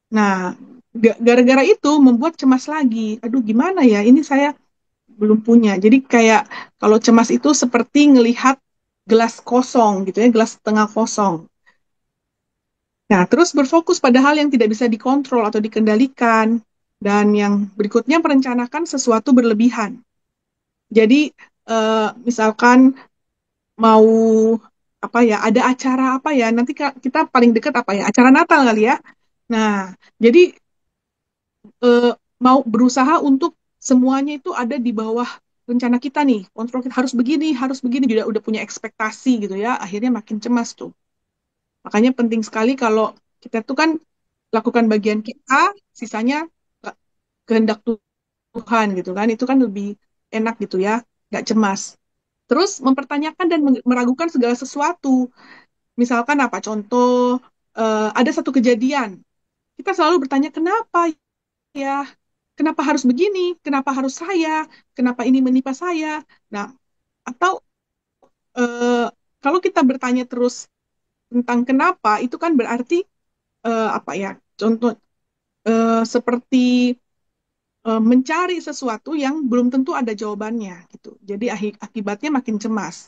Nah, gara-gara itu membuat cemas lagi. Aduh, gimana ya? Ini saya belum punya. Jadi kayak kalau cemas itu seperti ngelihat gelas kosong gitu ya, gelas setengah kosong. Nah, terus berfokus pada hal yang tidak bisa dikontrol atau dikendalikan. Dan yang berikutnya merencanakan sesuatu berlebihan. Jadi, misalkan mau apa ya, ada acara apa ya, nanti kita paling dekat apa ya, acara Natal kali ya. Nah, jadi eh, mau berusaha untuk semuanya itu ada di bawah rencana kita nih, kontrol kita harus begini, udah punya ekspektasi gitu ya, akhirnya makin cemas tuh. Makanya penting sekali kalau kita tuh kan lakukan bagian kita, sisanya eh, kehendak Tuhan gitu kan, itu kan lebih enak gitu ya, nggak cemas. Terus mempertanyakan dan meragukan segala sesuatu. Misalkan apa? Contoh, ada satu kejadian. Kita selalu bertanya, kenapa ya? Kenapa harus begini? Kenapa harus saya? Kenapa ini menimpa saya? Nah, atau eh, kalau kita bertanya terus tentang kenapa, itu kan berarti apa ya? Contoh seperti mencari sesuatu yang belum tentu ada jawabannya gitu. Jadi akibatnya makin cemas.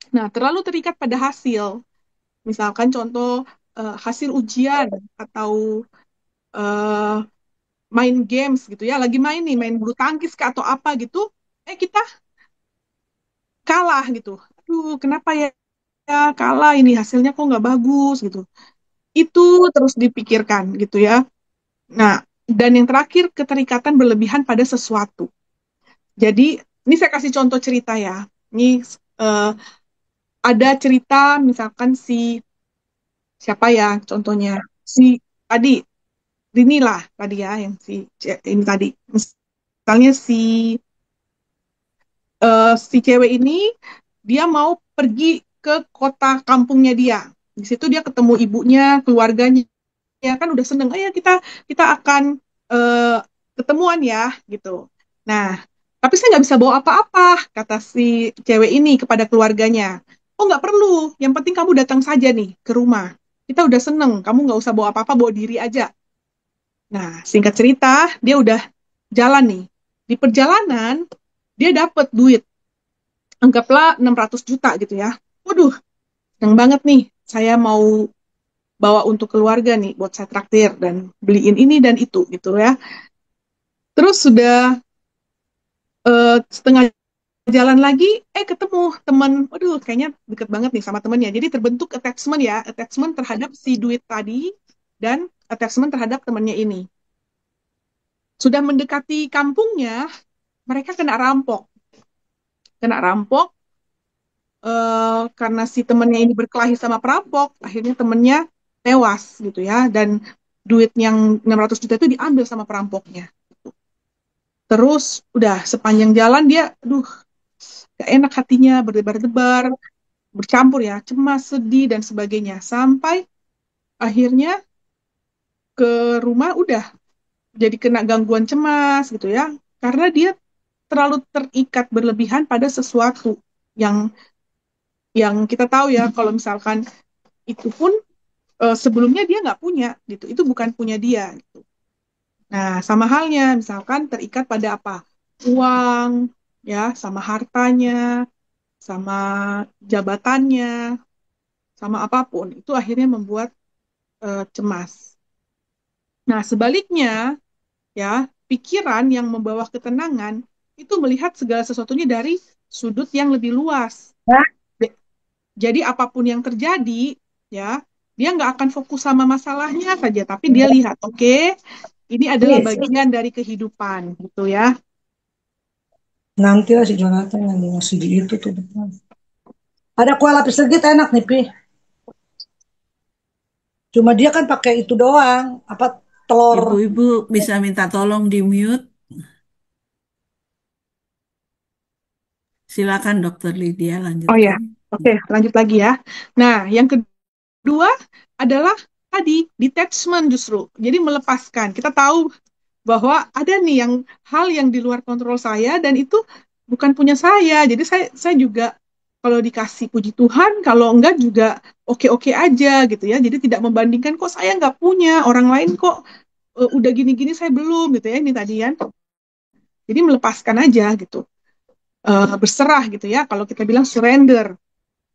Nah, terlalu terikat pada hasil. Misalkan contoh hasil ujian atau eh, main games gitu ya, lagi main nih, main bulu tangkis kah atau apa gitu, kita kalah gitu. Aduh, kenapa ya kalah ini hasilnya kok nggak bagus gitu. Itu terus dipikirkan gitu ya. Nah, dan yang terakhir keterikatan berlebihan pada sesuatu. Jadi, ini saya kasih contoh cerita ya. Ini eh, ada cerita misalkan si siapa ya contohnya si tadi Rini lah tadi ya yang ini tadi misalnya si cewek ini dia mau pergi ke kota kampungnya dia. Di situ dia ketemu ibunya, keluarganya, ya kan udah seneng. Oh ya kita akan eh, ketemuan ya gitu. Nah, tapi saya nggak bisa bawa apa-apa, kata si cewek ini kepada keluarganya. Oh nggak perlu, yang penting kamu datang saja nih ke rumah. Kita udah seneng, kamu nggak usah bawa apa-apa, bawa diri aja. Nah, singkat cerita, dia udah jalan nih. Di perjalanan, dia dapat duit anggaplah 600 juta gitu ya. Waduh, seneng banget nih. Saya mau bawa untuk keluarga nih, buat saya traktir dan beliin ini dan itu gitu ya. Terus sudah setengah jalan lagi, ketemu teman, waduh kayaknya deket banget nih sama temennya. Jadi terbentuk attachment ya, attachment terhadap si duit tadi dan attachment terhadap temannya ini. Sudah mendekati kampungnya, mereka kena rampok, karena si temennya ini berkelahi sama perampok, akhirnya temennya tewas gitu ya, dan duit yang 600 juta itu diambil sama perampoknya. Terus udah sepanjang jalan dia, aduh, gak enak hatinya, berdebar-debar, bercampur ya, cemas, sedih, dan sebagainya. Sampai akhirnya ke rumah udah jadi kena gangguan cemas gitu ya, karena dia terlalu terikat berlebihan pada sesuatu yang yang kita tahu ya, kalau misalkan itu pun sebelumnya dia nggak punya gitu, itu bukan punya dia gitu. Nah, sama halnya misalkan terikat pada apa, uang ya, sama hartanya, sama jabatannya, sama apapun itu akhirnya membuat cemas. Nah, sebaliknya ya, pikiran yang membawa ketenangan itu melihat segala sesuatunya dari sudut yang lebih luas. Jadi apapun yang terjadi, ya, dia nggak akan fokus sama masalahnya saja, tapi dia lihat, oke, ini adalah bagian dari kehidupan, gitu ya. Nanti lah si Jonathan yang ngasih di itu tuh depan. Ada kue lapis legit enak nih, Pi. Cuma dia kan pakai itu doang. Apa telur. Ibu-ibu bisa minta tolong di mute. Silakan Dokter Lydia Oh ya, lanjutkan. oke, lanjut lagi ya. Nah, yang kedua adalah tadi detachment justru. Jadi melepaskan. Kita tahu bahwa ada nih hal yang di luar kontrol saya dan itu bukan punya saya. Jadi saya juga kalau dikasih puji Tuhan, kalau enggak juga oke-oke aja gitu ya. Jadi tidak membandingkan kok saya nggak punya, orang lain kok udah gini-gini saya belum gitu ya ini tadi kan. Jadi melepaskan aja gitu. Berserah gitu ya. Kalau kita bilang surrender.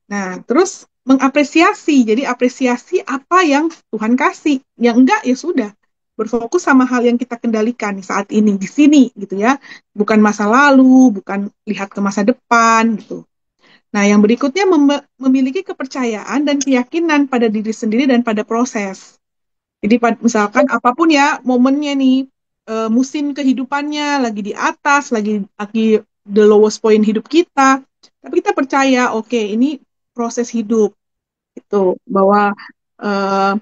Nah, terus mengapresiasi. Jadi apresiasi apa yang Tuhan kasih. Yang enggak ya sudah. Berfokus sama hal yang kita kendalikan saat ini di sini gitu ya. Bukan masa lalu, bukan lihat ke masa depan gitu. Nah, yang berikutnya memiliki kepercayaan dan keyakinan pada diri sendiri dan pada proses. Jadi misalkan apapun ya momennya nih, musim kehidupannya lagi di atas, lagi the lowest point hidup kita, tapi kita percaya, oke, ini proses hidup itu bahwa eh,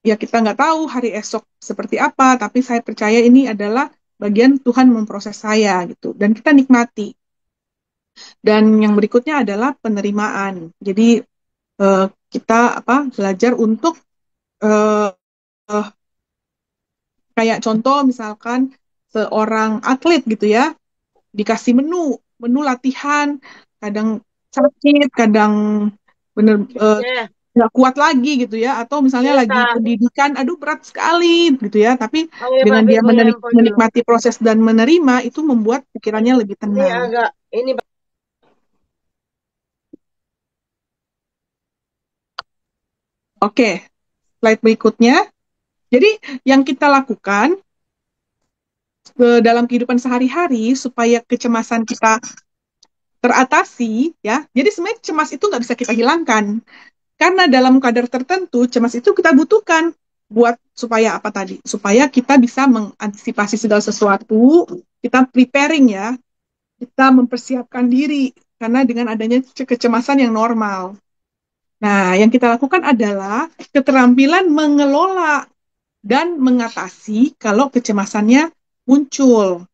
ya kita nggak tahu hari esok seperti apa, tapi saya percaya ini adalah bagian Tuhan memproses saya gitu, dan kita nikmati. Dan yang berikutnya adalah penerimaan. Jadi eh, kita belajar untuk eh, eh, kayak contoh misalkan seorang atlet gitu ya, dikasih menu latihan, kadang sakit, kadang bener Ya, nggak kuat lagi gitu ya, atau misalnya ya, lagi pendidikan, aduh berat sekali gitu ya, tapi oke, dengan Babe, dia boleh handphone dulu. menikmati proses dan menerima itu membuat pikirannya lebih Ini tenang. agak, ini Oke, slide berikutnya. Jadi yang kita lakukan dalam kehidupan sehari-hari supaya kecemasan kita teratasi ya. Jadi sebenarnya cemas itu nggak bisa kita hilangkan. Karena dalam kadar tertentu, cemas itu kita butuhkan buat supaya apa tadi? Supaya kita bisa mengantisipasi segala sesuatu, kita preparing ya, kita mempersiapkan diri. Karena dengan adanya kecemasan yang normal. Nah, yang kita lakukan adalah keterampilan mengelola dan mengatasi kalau kecemasannya muncul.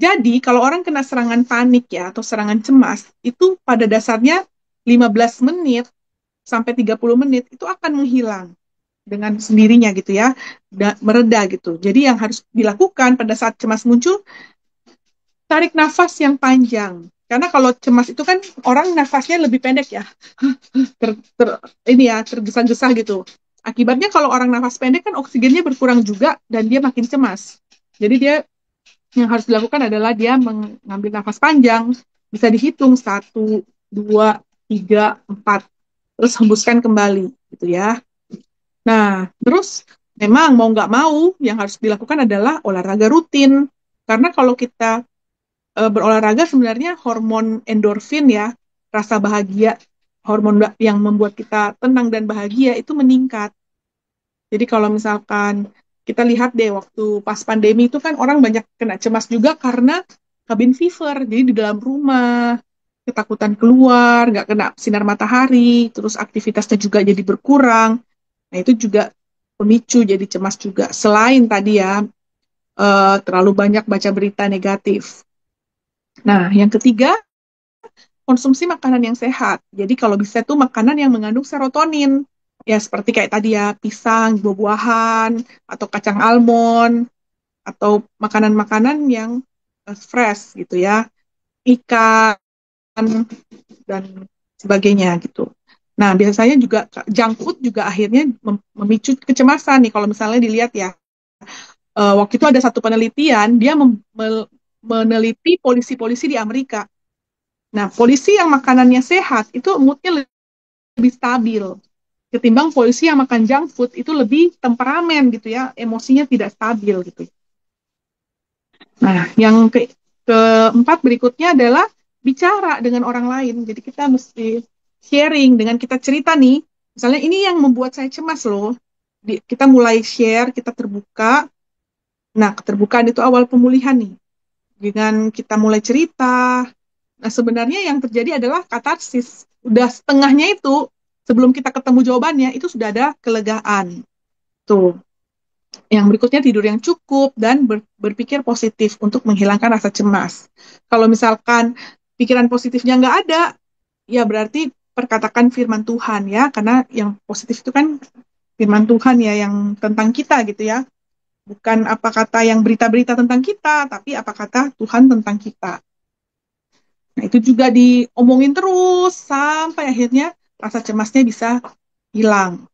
Jadi, kalau orang kena serangan panik ya, atau serangan cemas, itu pada dasarnya 15 menit sampai 30 menit itu akan menghilang dengan sendirinya gitu ya, mereda gitu. Jadi yang harus dilakukan pada saat cemas muncul, tarik nafas yang panjang. Karena kalau cemas itu kan orang nafasnya lebih pendek ya, ini ya tergesa-gesa gitu. Akibatnya kalau orang nafas pendek kan oksigennya berkurang juga dan dia makin cemas. Jadi dia yang harus dilakukan adalah dia mengambil nafas panjang, bisa dihitung 1, 2, 3, 4, terus hembuskan kembali gitu ya. Nah, terus memang mau nggak mau yang harus dilakukan adalah olahraga rutin. Karena kalau kita berolahraga sebenarnya hormon endorfin ya, rasa bahagia, hormon yang membuat kita tenang dan bahagia itu meningkat. Jadi kalau misalkan kita lihat deh waktu pas pandemi itu kan orang banyak kena cemas juga karena cabin fever. Jadi di dalam rumah, ketakutan keluar, nggak kena sinar matahari, terus aktivitasnya juga jadi berkurang. Nah itu juga pemicu jadi cemas juga. Selain tadi ya, terlalu banyak baca berita negatif. Nah yang ketiga, konsumsi makanan yang sehat. Jadi kalau bisa tuh makanan yang mengandung serotonin. Ya seperti kayak tadi ya, pisang, buah-buahan, atau kacang almond, atau makanan-makanan yang fresh gitu ya. Ikan dan sebagainya gitu. Nah, biasanya juga junk food juga akhirnya memicu kecemasan nih kalau misalnya dilihat ya. Waktu itu ada satu penelitian, dia meneliti polisi-polisi di Amerika. Nah, polisi yang makanannya sehat itu moodnya lebih stabil ketimbang polisi yang makan junk food itu lebih temperamen gitu ya, emosinya tidak stabil gitu. Nah, yang keempat berikutnya adalah bicara dengan orang lain. Jadi kita mesti sharing dengan kita cerita nih, misalnya ini yang membuat saya cemas loh. Kita mulai share, kita terbuka. Nah, keterbukaan itu awal pemulihan nih. Dengan kita mulai cerita, nah, sebenarnya yang terjadi adalah katarsis. Udah setengahnya itu, sebelum kita ketemu jawabannya, itu sudah ada kelegaan. Tuh. Yang berikutnya tidur yang cukup dan berpikir positif untuk menghilangkan rasa cemas. Kalau misalkan pikiran positifnya nggak ada, ya berarti perkatakan firman Tuhan ya, karena yang positif itu kan firman Tuhan ya, yang tentang kita gitu ya. Bukan apa kata yang berita-berita tentang kita, tapi apa kata Tuhan tentang kita. Nah, itu juga diomongin terus sampai akhirnya rasa cemasnya bisa hilang.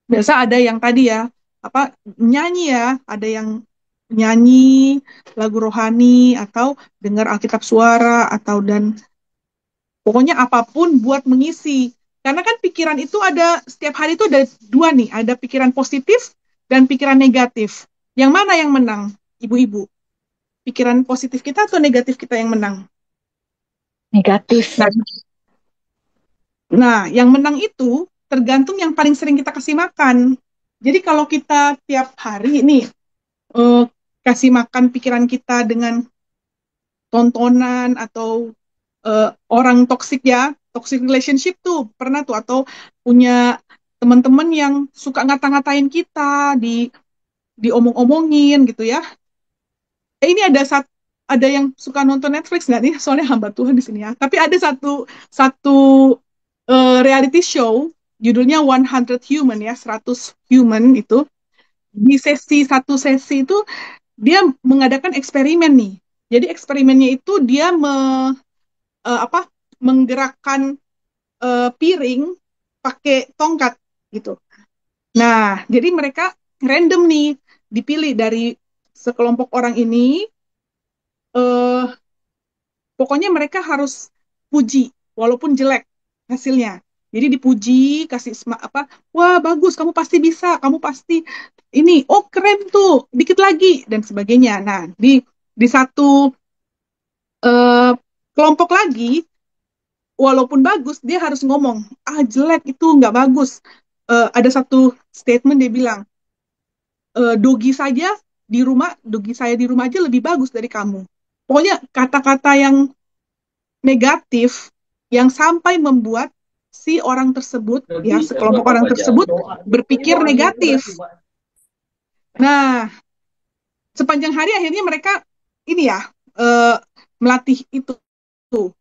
Biasa ada yang tadi ya, apa nyanyi ya, ada yang nyanyi lagu rohani atau dengar Alkitab suara atau dan pokoknya apapun buat mengisi Karena kan pikiran itu ada, setiap hari itu ada dua nih, ada pikiran positif dan pikiran negatif. Yang mana yang menang, ibu-ibu? Pikiran positif kita atau negatif kita yang menang? Negatif. Nah, yang menang itu tergantung yang paling sering kita kasih makan. Jadi kalau kita tiap hari nih kasih makan pikiran kita dengan tontonan atau orang toksik ya, toxic relationship tuh pernah tuh, atau punya teman-teman yang suka ngata-ngatain kita, diomong-omongin gitu ya. Ini ada yang suka nonton Netflix nggak nih? Soalnya hamba Tuhan di sini ya. Tapi ada satu satu reality show judulnya 100 Human ya, 100 Human itu. Di satu sesi itu dia mengadakan eksperimen nih. Jadi eksperimennya itu dia apa menggerakkan piring pakai tongkat gitu. Nah, jadi mereka random nih dipilih dari sekelompok orang ini. Pokoknya mereka harus puji walaupun jelek hasilnya. Jadi dipuji, kasih apa? Wah, bagus, kamu pasti bisa, kamu pasti ini. Oh, keren tuh, dikit lagi dan sebagainya. Nah, di satu eh, kelompok lagi, walaupun bagus, dia harus ngomong, ah jelek itu nggak bagus. Ada satu statement dia bilang, dogi saya di rumah aja lebih bagus dari kamu. Pokoknya kata-kata yang negatif yang sampai membuat si orang tersebut, ya sekelompok orang tersebut berpikir negatif. Nah, sepanjang hari akhirnya mereka ini ya melatih itu.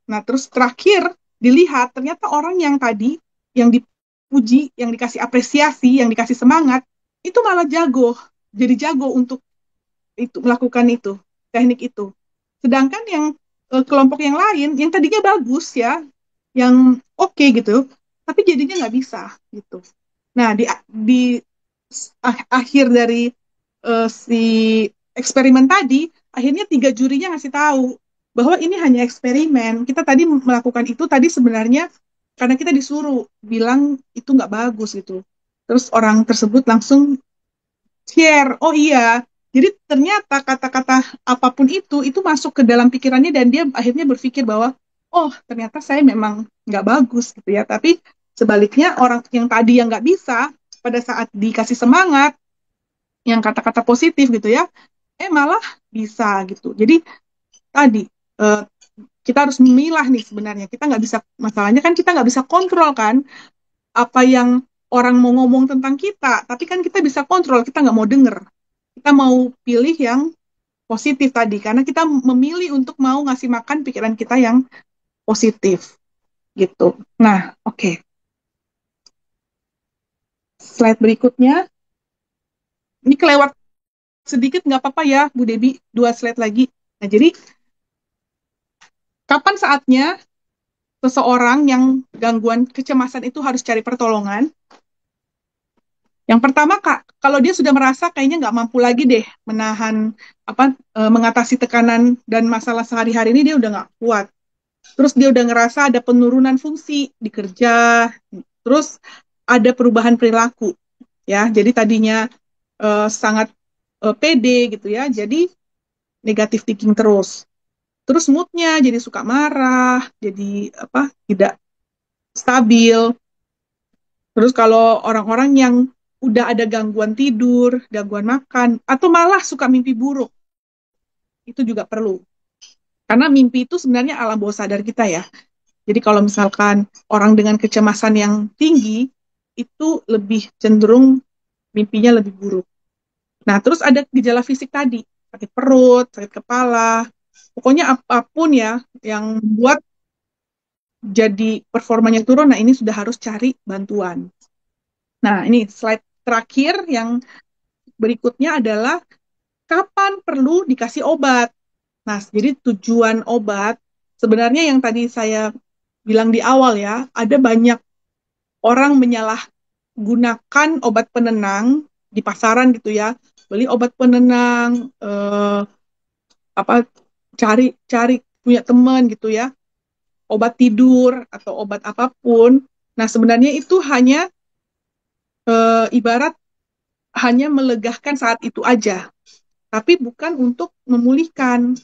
Nah, terus terakhir dilihat ternyata orang yang tadi yang dipuji, yang dikasih apresiasi, yang dikasih semangat itu malah jago, jadi jago untuk itu melakukan itu teknik itu. Sedangkan yang kelompok yang lain yang tadinya bagus ya, yang oke gitu, tapi jadinya nggak bisa gitu. Nah di akhir dari si eksperimen tadi, akhirnya tiga jurinya ngasih tahu bahwa ini hanya eksperimen. Kita tadi melakukan itu tadi sebenarnya karena kita disuruh bilang itu nggak bagus gitu. Terus orang tersebut langsung share, oh iya, jadi ternyata kata-kata apapun itu masuk ke dalam pikirannya dan dia akhirnya berpikir bahwa, oh ternyata saya memang nggak bagus gitu ya. Tapi sebaliknya orang yang tadi yang nggak bisa, pada saat dikasih semangat, yang kata-kata positif gitu ya, malah bisa gitu. Jadi tadi eh, kita harus memilah nih sebenarnya. Kita nggak bisa, masalahnya kan kita nggak bisa kontrol kan apa yang orang mau ngomong tentang kita, tapi kan kita bisa kontrol, kita nggak mau denger. Kita mau pilih yang positif tadi, karena kita memilih untuk mau ngasih makan pikiran kita yang positif, gitu. Nah, oke. Slide berikutnya, ini kelewat sedikit nggak apa-apa ya, Bu Debi, 2 slide lagi. Nah, jadi kapan saatnya seseorang yang gangguan kecemasan itu harus cari pertolongan? Yang pertama, Kak, kalau dia sudah merasa kayaknya nggak mampu lagi deh menahan mengatasi tekanan dan masalah sehari-hari ini, dia udah nggak kuat. Terus dia udah ngerasa ada penurunan fungsi di kerja, terus ada perubahan perilaku, ya. Jadi tadinya sangat pede gitu ya, jadi negatif thinking terus. Terus moodnya jadi suka marah, jadi tidak stabil. Terus kalau orang-orang yang udah ada gangguan tidur, gangguan makan, atau malah suka mimpi buruk, itu juga perlu. Karena mimpi itu sebenarnya alam bawah sadar kita ya. Jadi kalau misalkan orang dengan kecemasan yang tinggi, itu lebih cenderung mimpinya lebih buruk. Nah, terus ada gejala fisik tadi, sakit perut, sakit kepala, pokoknya apapun ya yang membuat jadi performanya turun, nah ini sudah harus cari bantuan. Nah, ini slide terakhir yang berikutnya adalah kapan perlu dikasih obat. Nah, jadi tujuan obat, sebenarnya yang tadi saya bilang di awal ya, ada banyak orang menyalahgunakan obat penenang di pasaran gitu ya. Beli obat penenang, apa cari punya teman gitu ya, obat tidur atau obat apapun. Nah, sebenarnya itu hanya ibarat hanya melegakan saat itu aja, tapi bukan untuk memulihkan.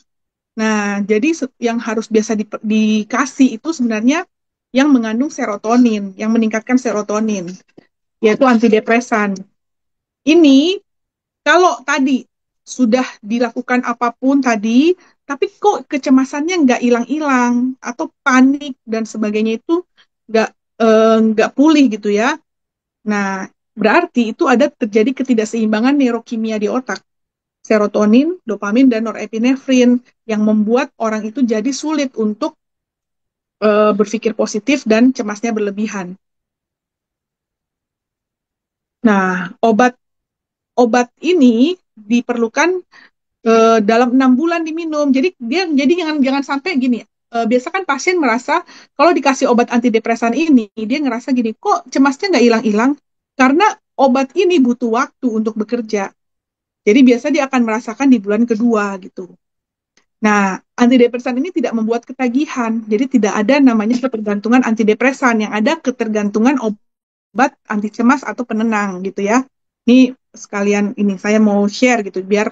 Nah, jadi yang harus biasa dikasih itu sebenarnya yang mengandung serotonin, yang meningkatkan serotonin, yaitu antidepresan. Ini kalau tadi sudah dilakukan apapun tadi, tapi kok kecemasannya nggak hilang-hilang atau panik dan sebagainya itu nggak nggak pulih gitu ya. Nah, berarti itu ada terjadi ketidakseimbangan neurokimia di otak, serotonin, dopamin, dan norepinefrin yang membuat orang itu jadi sulit untuk berpikir positif dan cemasnya berlebihan. Nah, obat ini diperlukan dalam 6 bulan diminum. Jadi jangan sampai gini. Biasa kan pasien merasa kalau dikasih obat antidepresan ini, dia ngerasa gini, kok cemasnya nggak hilang-hilang? Karena obat ini butuh waktu untuk bekerja. Jadi biasa dia akan merasakan di bulan kedua gitu. Nah, antidepresan ini tidak membuat ketagihan. Jadi tidak ada namanya ketergantungan antidepresan, yang ada ketergantungan obat anti cemas atau penenang gitu ya. Ini sekalian ini saya mau share gitu biar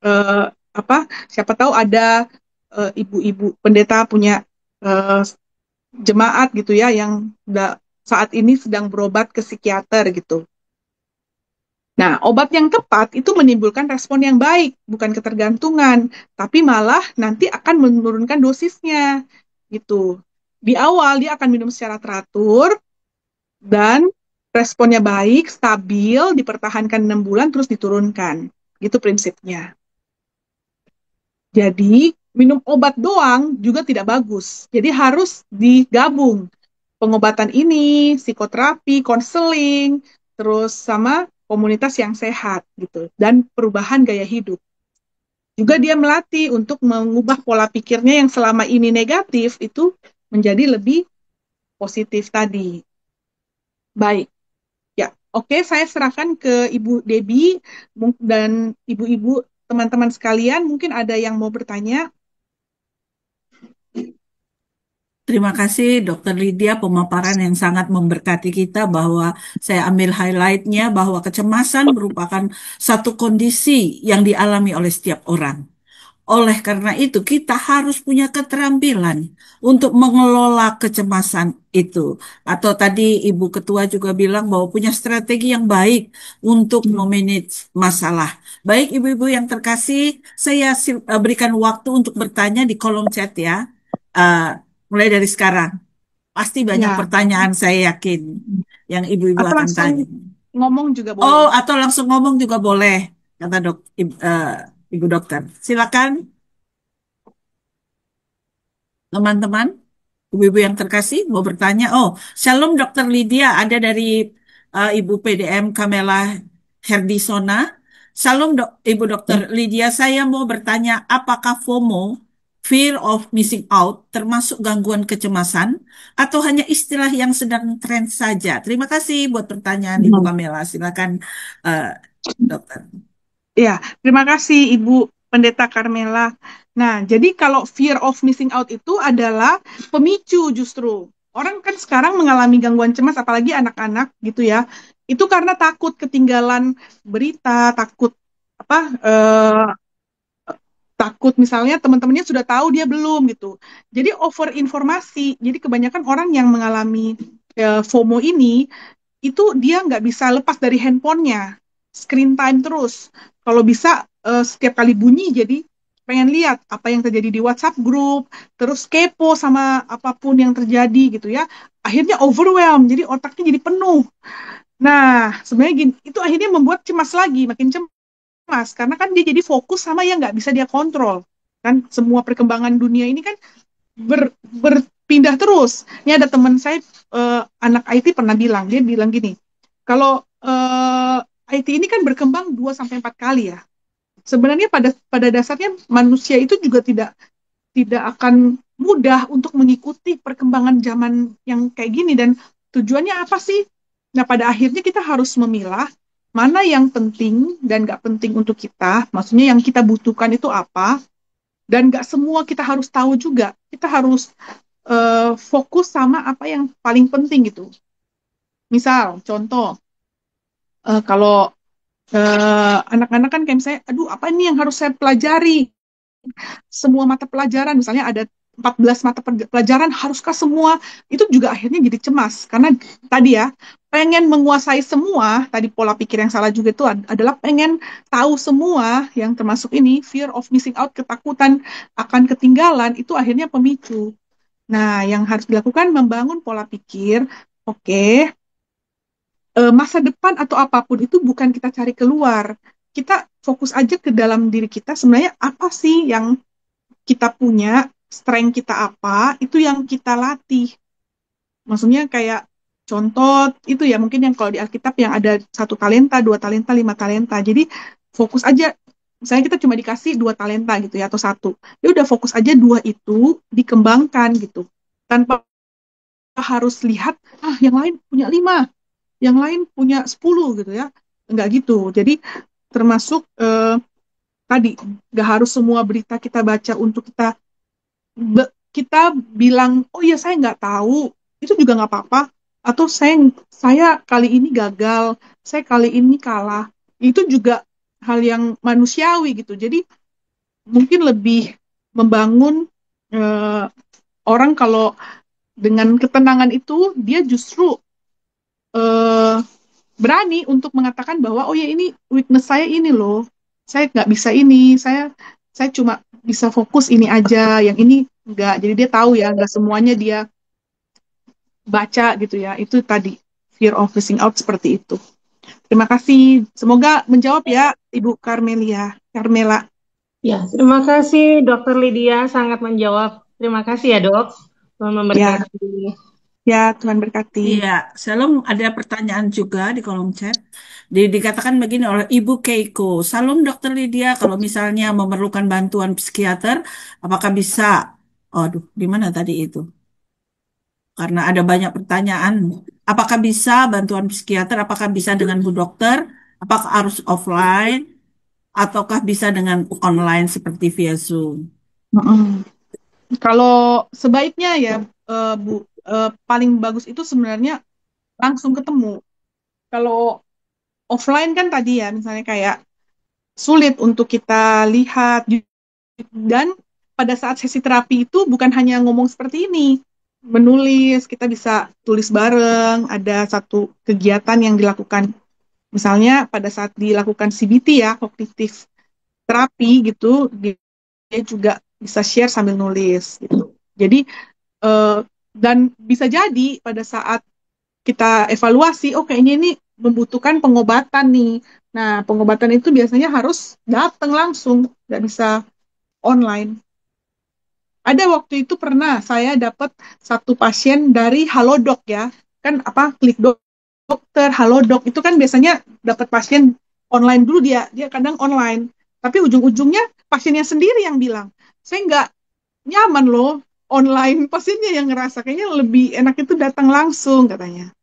eh, apa siapa tahu ada ibu-ibu pendeta punya eh, jemaat gitu ya yang saat ini sedang berobat ke psikiater gitu. Nah, obat yang tepat itu menimbulkan respon yang baik, bukan ketergantungan, tapi malah nanti akan menurunkan dosisnya gitu. Di awal dia akan minum secara teratur dan responnya baik, stabil, dipertahankan 6 bulan terus diturunkan. Gitu prinsipnya. Jadi, minum obat doang juga tidak bagus. Jadi harus digabung. Pengobatan ini, psikoterapi, konseling, terus sama komunitas yang sehat gitu dan perubahan gaya hidup. Juga dia melatih untuk mengubah pola pikirnya yang selama ini negatif itu menjadi lebih positif tadi. Baik. Ya, oke, saya serahkan ke Ibu Debbie dan ibu-ibu teman-teman sekalian, mungkin ada yang mau bertanya. Terima kasih Dokter Lydia, pemaparan yang sangat memberkati kita, bahwa saya ambil highlight-nya bahwa kecemasan merupakan satu kondisi yang dialami oleh setiap orang. Oleh karena itu, kita harus punya keterampilan untuk mengelola kecemasan itu. Atau tadi Ibu Ketua juga bilang bahwa punya strategi yang baik untuk memanage masalah. Baik Ibu-ibu yang terkasih, saya berikan waktu untuk bertanya di kolom chat ya. Eh, Mulai dari sekarang. Pasti banyak Ya, pertanyaan, saya yakin, yang Ibu-ibu atau akan langsung tanya. ngomong juga Oh, boleh. atau langsung ngomong juga boleh, kata Ibu Dokter. Silakan. Teman-teman, ibu-ibu yang terkasih, mau bertanya. Oh, Shalom Dokter Lydia, ada dari Ibu PDM Kamela Herdisona. Shalom Ibu Dokter Lydia, saya mau bertanya, apakah FOMO, Fear of Missing Out, termasuk gangguan kecemasan, atau hanya istilah yang sedang tren saja? Terima kasih buat pertanyaan Ibu Kamela. Silakan, eh, Dokter. Ya, terima kasih Ibu Pendeta Carmela. Nah, jadi kalau fear of missing out itu adalah pemicu justru. Orang kan sekarang mengalami gangguan cemas, apalagi anak-anak gitu ya. Itu karena takut ketinggalan berita, takut apa takut misalnya teman-temannya sudah tahu dia belum gitu. Jadi over informasi. Jadi kebanyakan orang yang mengalami FOMO ini itu dia nggak bisa lepas dari handphonenya, screen time terus. Kalau bisa setiap kali bunyi jadi pengen lihat apa yang terjadi di WhatsApp grup, terus kepo sama apapun yang terjadi gitu ya. Akhirnya overwhelm, jadi otaknya jadi penuh. Nah, sebenarnya gini, itu akhirnya membuat cemas lagi, makin cemas karena kan dia jadi fokus sama yang nggak bisa dia kontrol. Kan semua perkembangan dunia ini kan berpindah terus. Ini ada teman saya anak IT pernah bilang, dia bilang gini, kalau IT ini kan berkembang 2 sampai 4 kali ya. Sebenarnya pada dasarnya manusia itu juga tidak akan mudah untuk mengikuti perkembangan zaman yang kayak gini dan tujuannya apa sih? Nah, pada akhirnya kita harus memilah mana yang penting dan nggak penting untuk kita, maksudnya yang kita butuhkan itu apa, dan nggak semua kita harus tahu juga. Kita harus fokus sama apa yang paling penting gitu. Misal, contoh, kalau anak-anak kan kayak misalnya, aduh apa ini yang harus saya pelajari? Semua mata pelajaran, misalnya ada 14 mata pelajaran, haruskah semua? Itu juga akhirnya jadi cemas. Karena tadi ya, pengen menguasai semua, tadi pola pikir yang salah juga itu adalah pengen tahu semua, yang termasuk ini, fear of missing out, ketakutan akan ketinggalan, itu akhirnya pemicu. Nah, yang harus dilakukan membangun pola pikir, oke, masa depan atau apapun itu bukan kita cari keluar. Kita fokus aja ke dalam diri kita, sebenarnya apa sih yang kita punya, strength kita apa, itu yang kita latih. Maksudnya kayak contoh itu ya mungkin yang kalau di Alkitab yang ada 1 talenta, 2 talenta, 5 talenta. Jadi fokus aja, misalnya kita cuma dikasih 2 talenta gitu ya atau satu. Ya udah fokus aja dua itu dikembangkan gitu. Tanpa harus lihat, yang lain punya 5, yang lain punya 10 gitu ya. Enggak gitu. Jadi termasuk tadi, nggak harus semua berita kita baca untuk kita bilang, oh ya saya nggak tahu, itu juga nggak apa-apa. Atau saya kali ini gagal, saya kali ini kalah. Itu juga hal yang manusiawi gitu. Jadi mungkin lebih membangun eh, orang kalau dengan ketenangan itu dia justru eh, berani untuk mengatakan bahwa oh ya ini weakness saya ini loh, saya nggak bisa ini, saya cuma bisa fokus ini aja, yang ini enggak. Jadi dia tahu ya nggak semuanya dia baca gitu ya. Itu tadi fear of missing out seperti itu. Terima kasih. Semoga menjawab ya Ibu Carmela. Ya, terima kasih Dokter Lydia, sangat menjawab. Terima kasih ya dok, Tuhan Ya, memberkati. ya Tuhan berkati. Iya, Shalom ada pertanyaan juga di kolom chat. Dikatakan begini oleh Ibu Keiko. Salam Dokter Lydia, kalau misalnya memerlukan bantuan psikiater, apakah bisa? Aduh, di mana tadi itu? Karena ada banyak pertanyaan. Apakah bisa bantuan psikiater? Apakah bisa dengan Bu Dokter? Apakah harus offline? Ataukah bisa dengan online seperti via Zoom? Mm-mm. Kalau sebaiknya ya Bu, paling bagus itu sebenarnya langsung ketemu. Kalau offline kan tadi ya, misalnya kayak sulit untuk kita lihat. Dan pada saat sesi terapi itu bukan hanya ngomong seperti ini, menulis, kita bisa tulis bareng, ada satu kegiatan yang dilakukan. Misalnya pada saat dilakukan CBT ya, kognitif terapi gitu, dia juga bisa share sambil nulis gitu. Jadi eh, dan bisa jadi pada saat kita evaluasi, oh kayaknya ini membutuhkan pengobatan nih. Nah, pengobatan itu biasanya harus datang langsung, nggak bisa online. Ada waktu itu pernah saya dapat satu pasien dari Halodoc ya, kan apa klik dokter Halodoc itu kan biasanya dapat pasien online dulu, dia kadang online, tapi ujung-ujungnya pasiennya sendiri yang bilang saya nggak nyaman loh online, pasiennya yang ngerasa kayaknya lebih enak itu datang langsung katanya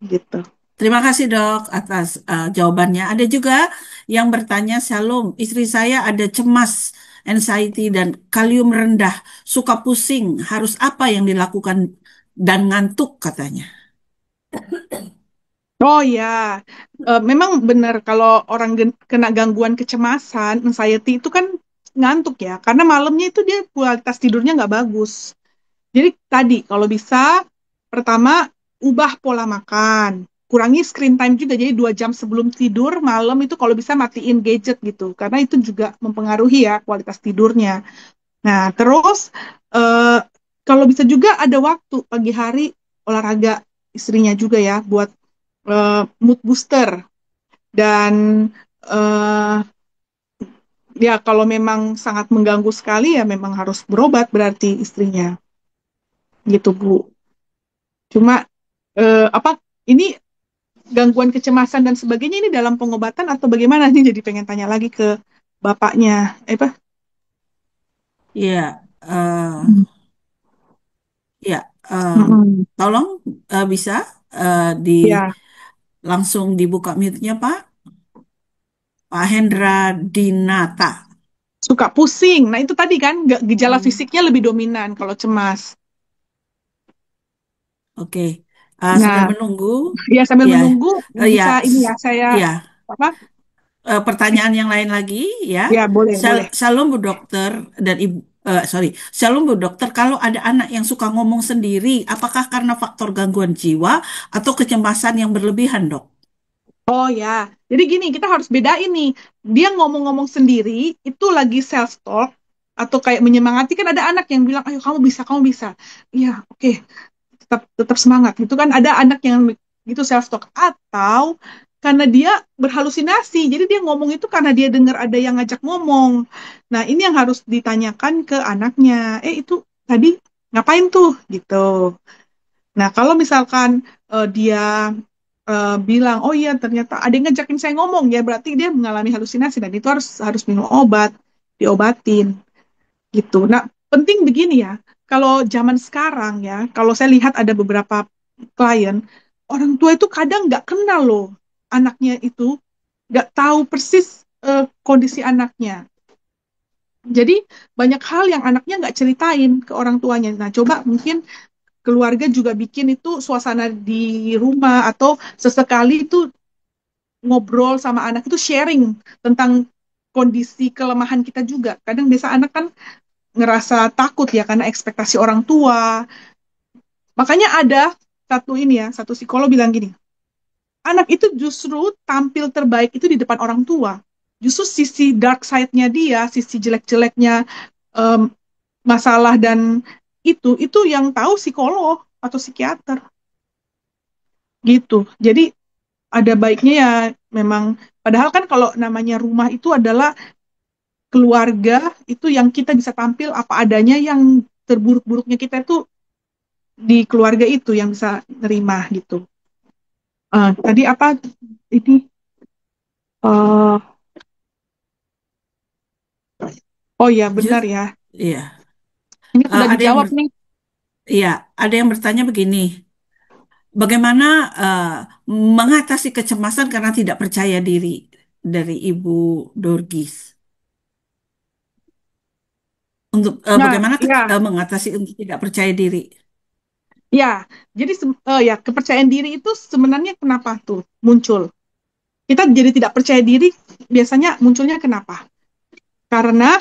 gitu. Terima kasih dok atas jawabannya. Ada juga yang bertanya, Shalom, istri saya ada cemas, anxiety, dan kalium rendah, suka pusing, harus apa yang dilakukan dan ngantuk katanya. Oh ya, memang benar kalau orang kena gangguan kecemasan, anxiety itu kan ngantuk ya, karena malamnya itu dia kualitas tidurnya nggak bagus. Jadi tadi kalau bisa, pertama ubah pola makan, kurangi screen time juga, jadi 2 jam sebelum tidur malam itu kalau bisa matiin gadget gitu, karena itu juga mempengaruhi ya kualitas tidurnya. Nah terus eh, kalau bisa juga ada waktu pagi hari olahraga istrinya juga ya buat mood booster. Dan eh, ya kalau memang sangat mengganggu sekali ya memang harus berobat berarti istrinya gitu Bu. Cuma apa ini gangguan kecemasan dan sebagainya ini dalam pengobatan atau bagaimana nih, jadi pengen tanya lagi ke bapaknya. Apa? Iya, Hmm. ya, em, Mm-mm. tolong bisa di Ya, langsung dibuka mute-nya Pak. Pak Hendra Dinata. suka pusing. Nah itu tadi kan gejala Hmm. fisiknya lebih dominan kalau cemas. Oke. Sambil Nah, menunggu, ya sambil ya, menunggu ya, bisa ini ya saya ya. apa? Pertanyaan yang lain lagi, ya. Ya boleh boleh. Shalom Bu Dokter dan Ibu, sorry, Shalom Bu Dokter. Kalau ada anak yang suka ngomong sendiri, apakah karena faktor gangguan jiwa atau kecemasan yang berlebihan, Dok? Oh ya, jadi gini kita harus bedain nih. Dia ngomong-ngomong sendiri itu lagi self talk atau kayak menyemangati kan ada anak yang bilang, ayo kamu bisa, kamu bisa. Iya, oke, tetap tetap semangat. Itu kan ada anak yang gitu self talk atau karena dia berhalusinasi. Jadi dia ngomong itu karena dia dengar ada yang ngajak ngomong. Nah, ini yang harus ditanyakan ke anaknya. Itu tadi ngapain tuh gitu. Nah, kalau misalkan dia bilang, oh iya ternyata ada yang ngajakin saya ngomong ya, berarti dia mengalami halusinasi dan itu harus harus minum obat, diobatin gitu. Nah, penting begini ya, kalau zaman sekarang ya, kalau saya lihat ada beberapa klien, orang tua itu kadang nggak kenal loh anaknya itu, nggak tahu persis kondisi anaknya. Jadi banyak hal yang anaknya nggak ceritain ke orang tuanya. Nah, coba mungkin keluarga juga bikin itu suasana di rumah atau sesekali itu ngobrol sama anak itu sharing tentang kondisi kelemahan kita juga. Kadang biasa anak kan ngerasa takut ya karena ekspektasi orang tua. Makanya ada satu ini ya, satu psikolog bilang gini, anak itu justru tampil terbaik itu di depan orang tua. Justru sisi dark side-nya dia, sisi jelek-jeleknya em, masalah dan itu yang tahu psikolog atau psikiater gitu. Jadi ada baiknya ya memang padahal kan kalau namanya rumah itu adalah keluarga itu yang kita bisa tampil apa adanya yang terburuk-buruknya kita itu di keluarga itu yang bisa nerima gitu. Tadi apa ini eh oh ya benar Lanjut, ya. iya. Ini Eh, sudah ada yang dijawab ber- nih. iya, ada yang bertanya begini, bagaimana mengatasi kecemasan karena tidak percaya diri dari Ibu Dorgis? Untuk Nah, bagaimana ya, mengatasi untuk tidak percaya diri? ya. Jadi ya kepercayaan diri itu sebenarnya kenapa tuh muncul? Kita jadi tidak percaya diri biasanya munculnya kenapa? Karena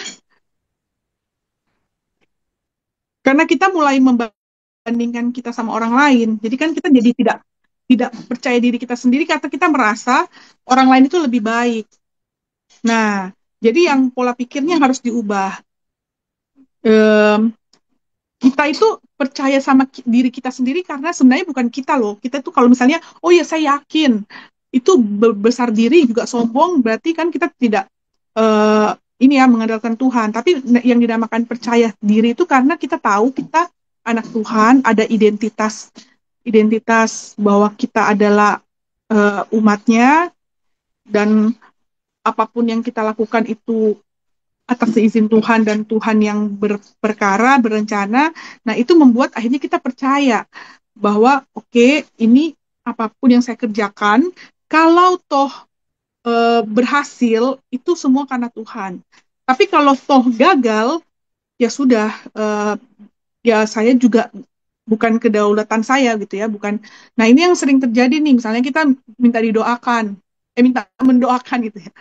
karena kita mulai membandingkan kita sama orang lain. Jadi kan kita jadi tidak tidak percaya diri kita sendiri karena kita merasa orang lain itu lebih baik. Nah, jadi yang pola pikirnya harus diubah. Em, kita itu percaya sama diri kita sendiri karena sebenarnya bukan kita loh. Kita tuh kalau misalnya, oh ya saya yakin itu besar diri juga sombong, berarti kan kita tidak eh, ini ya mengandalkan Tuhan. Tapi yang dinamakan percaya diri itu karena kita tahu kita anak Tuhan, ada identitas identitas bahwa kita adalah umatnya dan apapun yang kita lakukan itu atas izin Tuhan dan Tuhan yang berperkara, berencana. Nah, itu membuat akhirnya kita percaya bahwa oke, ini apapun yang saya kerjakan, kalau toh berhasil, itu semua karena Tuhan. Tapi kalau toh gagal, ya sudah, ya saya juga bukan kedaulatan saya gitu ya, bukan. Nah, ini yang sering terjadi nih, misalnya kita minta didoakan, minta mendoakan gitu ya.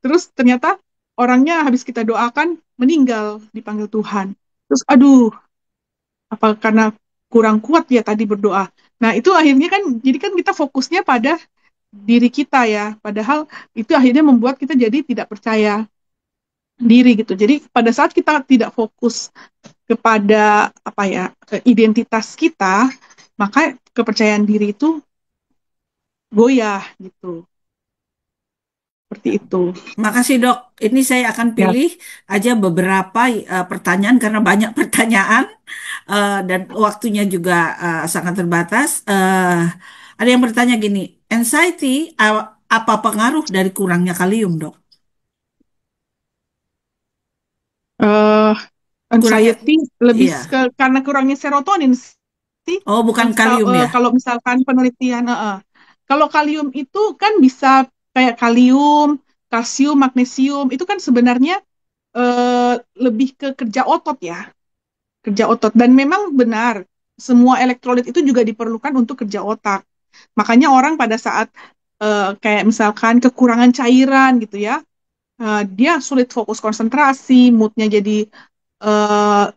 Terus ternyata orangnya habis kita doakan meninggal dipanggil Tuhan. Terus aduh, apa karena kurang kuat ya tadi berdoa. Nah, itu akhirnya kan jadi kan kita fokusnya pada diri kita ya. Padahal itu akhirnya membuat kita jadi tidak percaya diri gitu. Jadi pada saat kita tidak fokus kepada apa ya identitas kita, maka kepercayaan diri itu goyah gitu. Seperti itu. Makasih dok, ini saya akan Ya. pilih aja beberapa pertanyaan karena banyak pertanyaan dan waktunya juga sangat terbatas. Ada yang bertanya gini, anxiety apa pengaruh dari kurangnya kalium dok? Eh Kurangnya, anxiety lebih iya. karena kurangnya serotonin sih. Oh bukan kalium ya? Kalau misalkan penelitian, kalau kalium itu kan bisa kayak kalium, kalsium, magnesium itu kan sebenarnya lebih ke kerja otot ya, kerja otot. Dan memang benar semua elektrolit itu juga diperlukan untuk kerja otak. Makanya orang pada saat kayak misalkan kekurangan cairan gitu ya, dia sulit fokus konsentrasi, moodnya jadi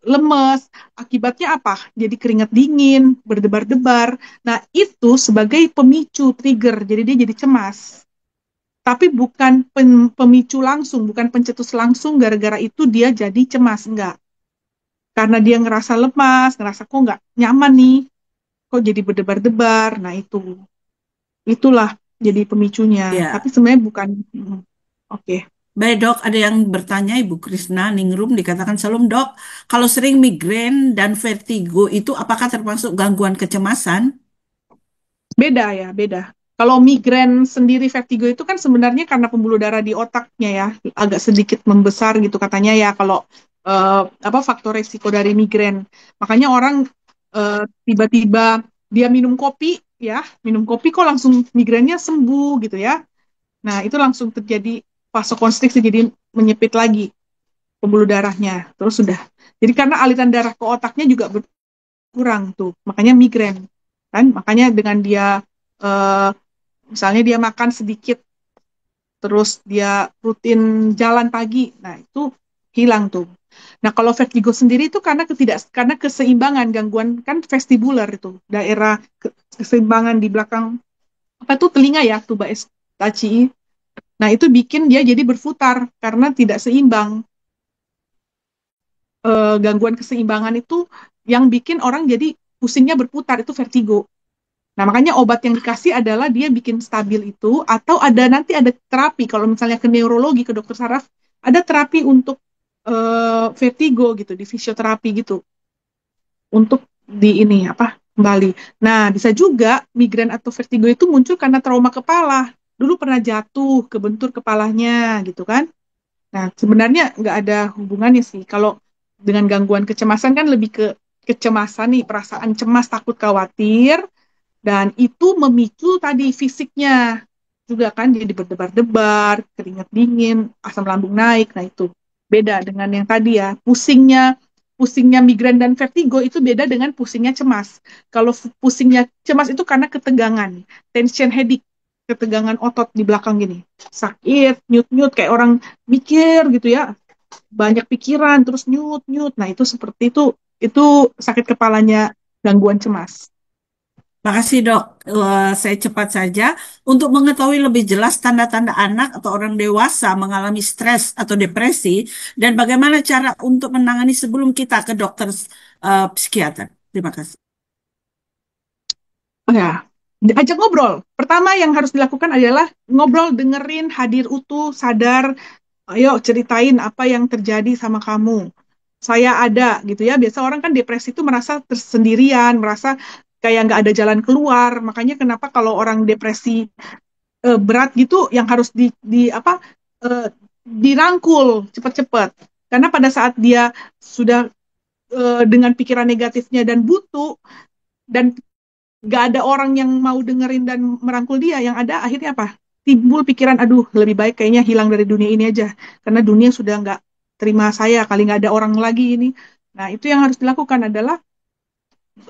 lemes. Akibatnya apa? Jadi keringat dingin, berdebar-debar. Nah, itu sebagai pemicu trigger, jadi dia jadi cemas. Tapi bukan pemicu langsung, bukan pencetus langsung gara-gara itu dia jadi cemas, enggak. Karena dia ngerasa lemas, ngerasa kok nggak nyaman nih, kok jadi berdebar-debar. Nah, itulah jadi pemicunya. Tapi Ya, sebenarnya bukan. Oke. baik dok, ada yang bertanya Ibu Krisna Ningrum dikatakan Salam dok, kalau sering migrain dan vertigo itu apakah termasuk gangguan kecemasan? Beda ya, beda. Kalau migrain sendiri vertigo itu kan sebenarnya karena pembuluh darah di otaknya ya agak sedikit membesar gitu katanya ya kalau apa faktor resiko dari migrain. Makanya orang eh, tiba-tiba dia minum kopi ya, minum kopi kok langsung migrainnya sembuh gitu ya. Nah, itu langsung terjadi vasokonstriksi jadi menyempit lagi pembuluh darahnya. Terus sudah. Jadi karena aliran darah ke otaknya juga berkurang tuh, makanya migrain. Kan? Makanya dengan dia eh, misalnya dia makan sedikit, terus dia rutin jalan pagi, nah itu hilang tuh. Nah kalau vertigo sendiri itu karena keseimbangan gangguan kan vestibular itu daerah keseimbangan di belakang apa tuh telinga ya tuba Eustachiae. Nah itu bikin dia jadi berputar karena tidak seimbang. Gangguan keseimbangan itu yang bikin orang jadi pusingnya berputar itu vertigo. Nah, makanya obat yang dikasih adalah dia bikin stabil itu, atau nanti ada terapi. Kalau misalnya ke neurologi, ke dokter saraf, ada terapi untuk vertigo gitu, di fisioterapi gitu, untuk di ini apa kembali. Nah, bisa juga migrain atau vertigo itu muncul karena trauma kepala. Dulu pernah jatuh, kebentur kepalanya gitu kan. Nah, sebenarnya nggak ada hubungannya sih. Kalau dengan gangguan kecemasan kan lebih ke kecemasan nih, perasaan cemas, takut, khawatir, dan itu memicu tadi fisiknya juga kan jadi berdebar-debar, keringat dingin, asam lambung naik. Nah itu beda dengan yang tadi ya. Pusingnya migrain dan vertigo itu beda dengan pusingnya cemas. Kalau pusingnya cemas itu karena ketegangan, tension headache, ketegangan otot di belakang gini. Sakit, nyut-nyut kayak orang mikir gitu ya. Banyak pikiran terus nyut-nyut. Nah, itu seperti itu sakit kepalanya gangguan cemas. Makasih dok. Saya cepat saja. Untuk mengetahui lebih jelas tanda-tanda anak atau orang dewasa mengalami stres atau depresi dan bagaimana cara untuk menangani sebelum kita ke dokter psikiater. Terima kasih. Oh ya, ajak ngobrol. Pertama yang harus dilakukan adalah ngobrol, dengerin, hadir utuh, sadar. Ayo ceritain apa yang terjadi sama kamu. Saya ada gitu ya. Biasa orang kan depresi itu merasa tersendirian, merasa kayak nggak ada jalan keluar. Makanya kenapa kalau orang depresi berat gitu, yang harus di apa eh, dirangkul cepat-cepat. Karena pada saat dia sudah dengan pikiran negatifnya dan butuh dan nggak ada orang yang mau dengerin dan merangkul dia, yang ada akhirnya apa? Timbul pikiran, aduh lebih baik kayaknya hilang dari dunia ini aja, karena dunia sudah nggak terima saya, kali nggak ada orang lagi ini. Nah itu yang harus dilakukan adalah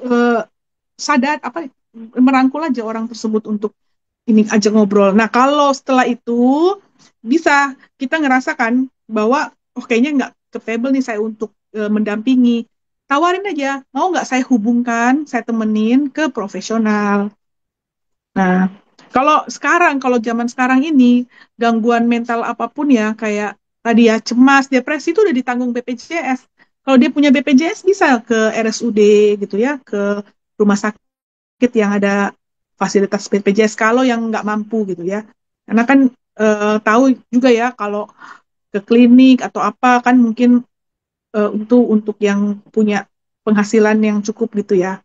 eh, sadar apa merangkul aja orang tersebut untuk ini ajak ngobrol. Nah kalau setelah itu bisa kita ngerasakan bahwa oh kayaknya nggak capable nih saya untuk mendampingi, tawarin aja mau nggak saya hubungkan, saya temenin ke profesional. Nah, kalau zaman sekarang ini, gangguan mental apapun ya, kayak tadi ya, cemas, depresi itu udah ditanggung BPJS. Kalau dia punya BPJS, bisa ke RSUD gitu ya, ke rumah sakit yang ada fasilitas BPJS, kalau yang nggak mampu gitu ya. Karena kan tahu juga ya, kalau ke klinik atau apa, kan mungkin untuk yang punya penghasilan yang cukup gitu ya.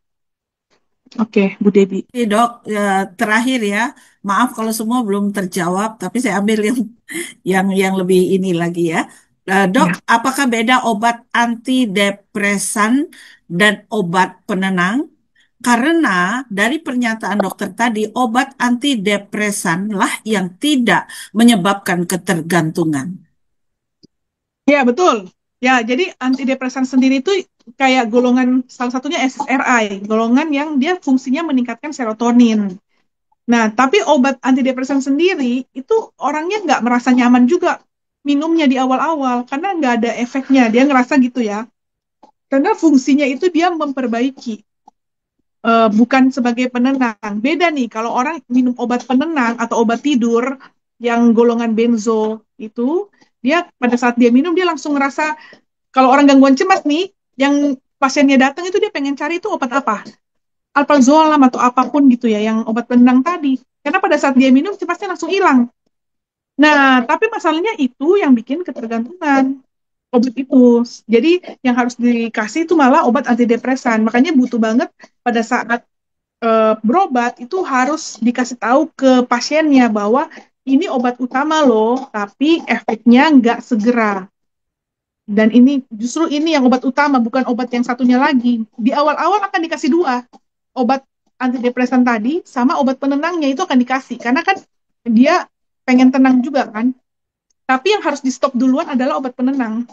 Oke, Bu Debi. Dok, terakhir ya, maaf kalau semua belum terjawab, tapi saya ambil yang lebih ini lagi ya. Dok, Ya. apakah beda obat antidepresan dan obat penenang? Karena dari pernyataan dokter tadi, obat antidepresan lah yang tidak menyebabkan ketergantungan. Ya, betul. Ya, jadi antidepresan sendiri itu kayak golongan salah satunya SSRI, golongan yang dia fungsinya meningkatkan serotonin. Nah, tapi obat antidepresan sendiri itu orangnya nggak merasa nyaman juga minumnya di awal-awal karena nggak ada efeknya. Dia ngerasa gitu ya. Karena fungsinya itu dia memperbaiki, bukan sebagai penenang. Beda nih kalau orang minum obat penenang atau obat tidur yang golongan benzo itu, dia pada saat dia minum dia langsung ngerasa kalau orang gangguan cemas nih, yang pasiennya datang itu dia pengen cari itu obat apa, alprazolam atau apapun gitu ya, yang obat penenang tadi. Karena pada saat dia minum cemasnya langsung hilang. Nah, tapi masalahnya itu yang bikin ketergantungan obat itu. Jadi yang harus dikasih itu malah obat antidepresan. Makanya butuh banget pada saat berobat itu harus dikasih tahu ke pasiennya bahwa ini obat utama loh, tapi efeknya nggak segera. Dan ini justru ini yang obat utama, bukan obat yang satunya lagi. Di awal-awal akan dikasih dua, obat antidepresan tadi sama obat penenangnya itu akan dikasih. Karena kan dia pengen tenang juga kan. Tapi yang harus di stop duluan adalah obat penenang.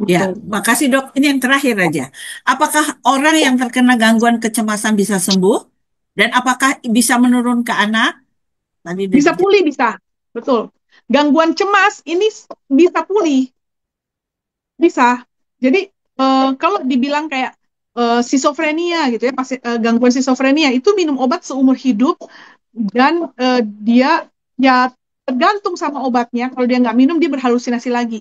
Ya, Gitu. makasih dok. Ini yang terakhir aja. Apakah orang yang terkena gangguan kecemasan bisa sembuh? Dan apakah bisa menurun ke anak? Tadi udah Bisa pulih, bisa. Betul. Gangguan cemas ini bisa pulih. Bisa. Jadi kalau dibilang kayak skizofrenia gitu ya, gangguan skizofrenia itu minum obat seumur hidup dan dia ya tergantung sama obatnya. Kalau dia nggak minum dia berhalusinasi lagi.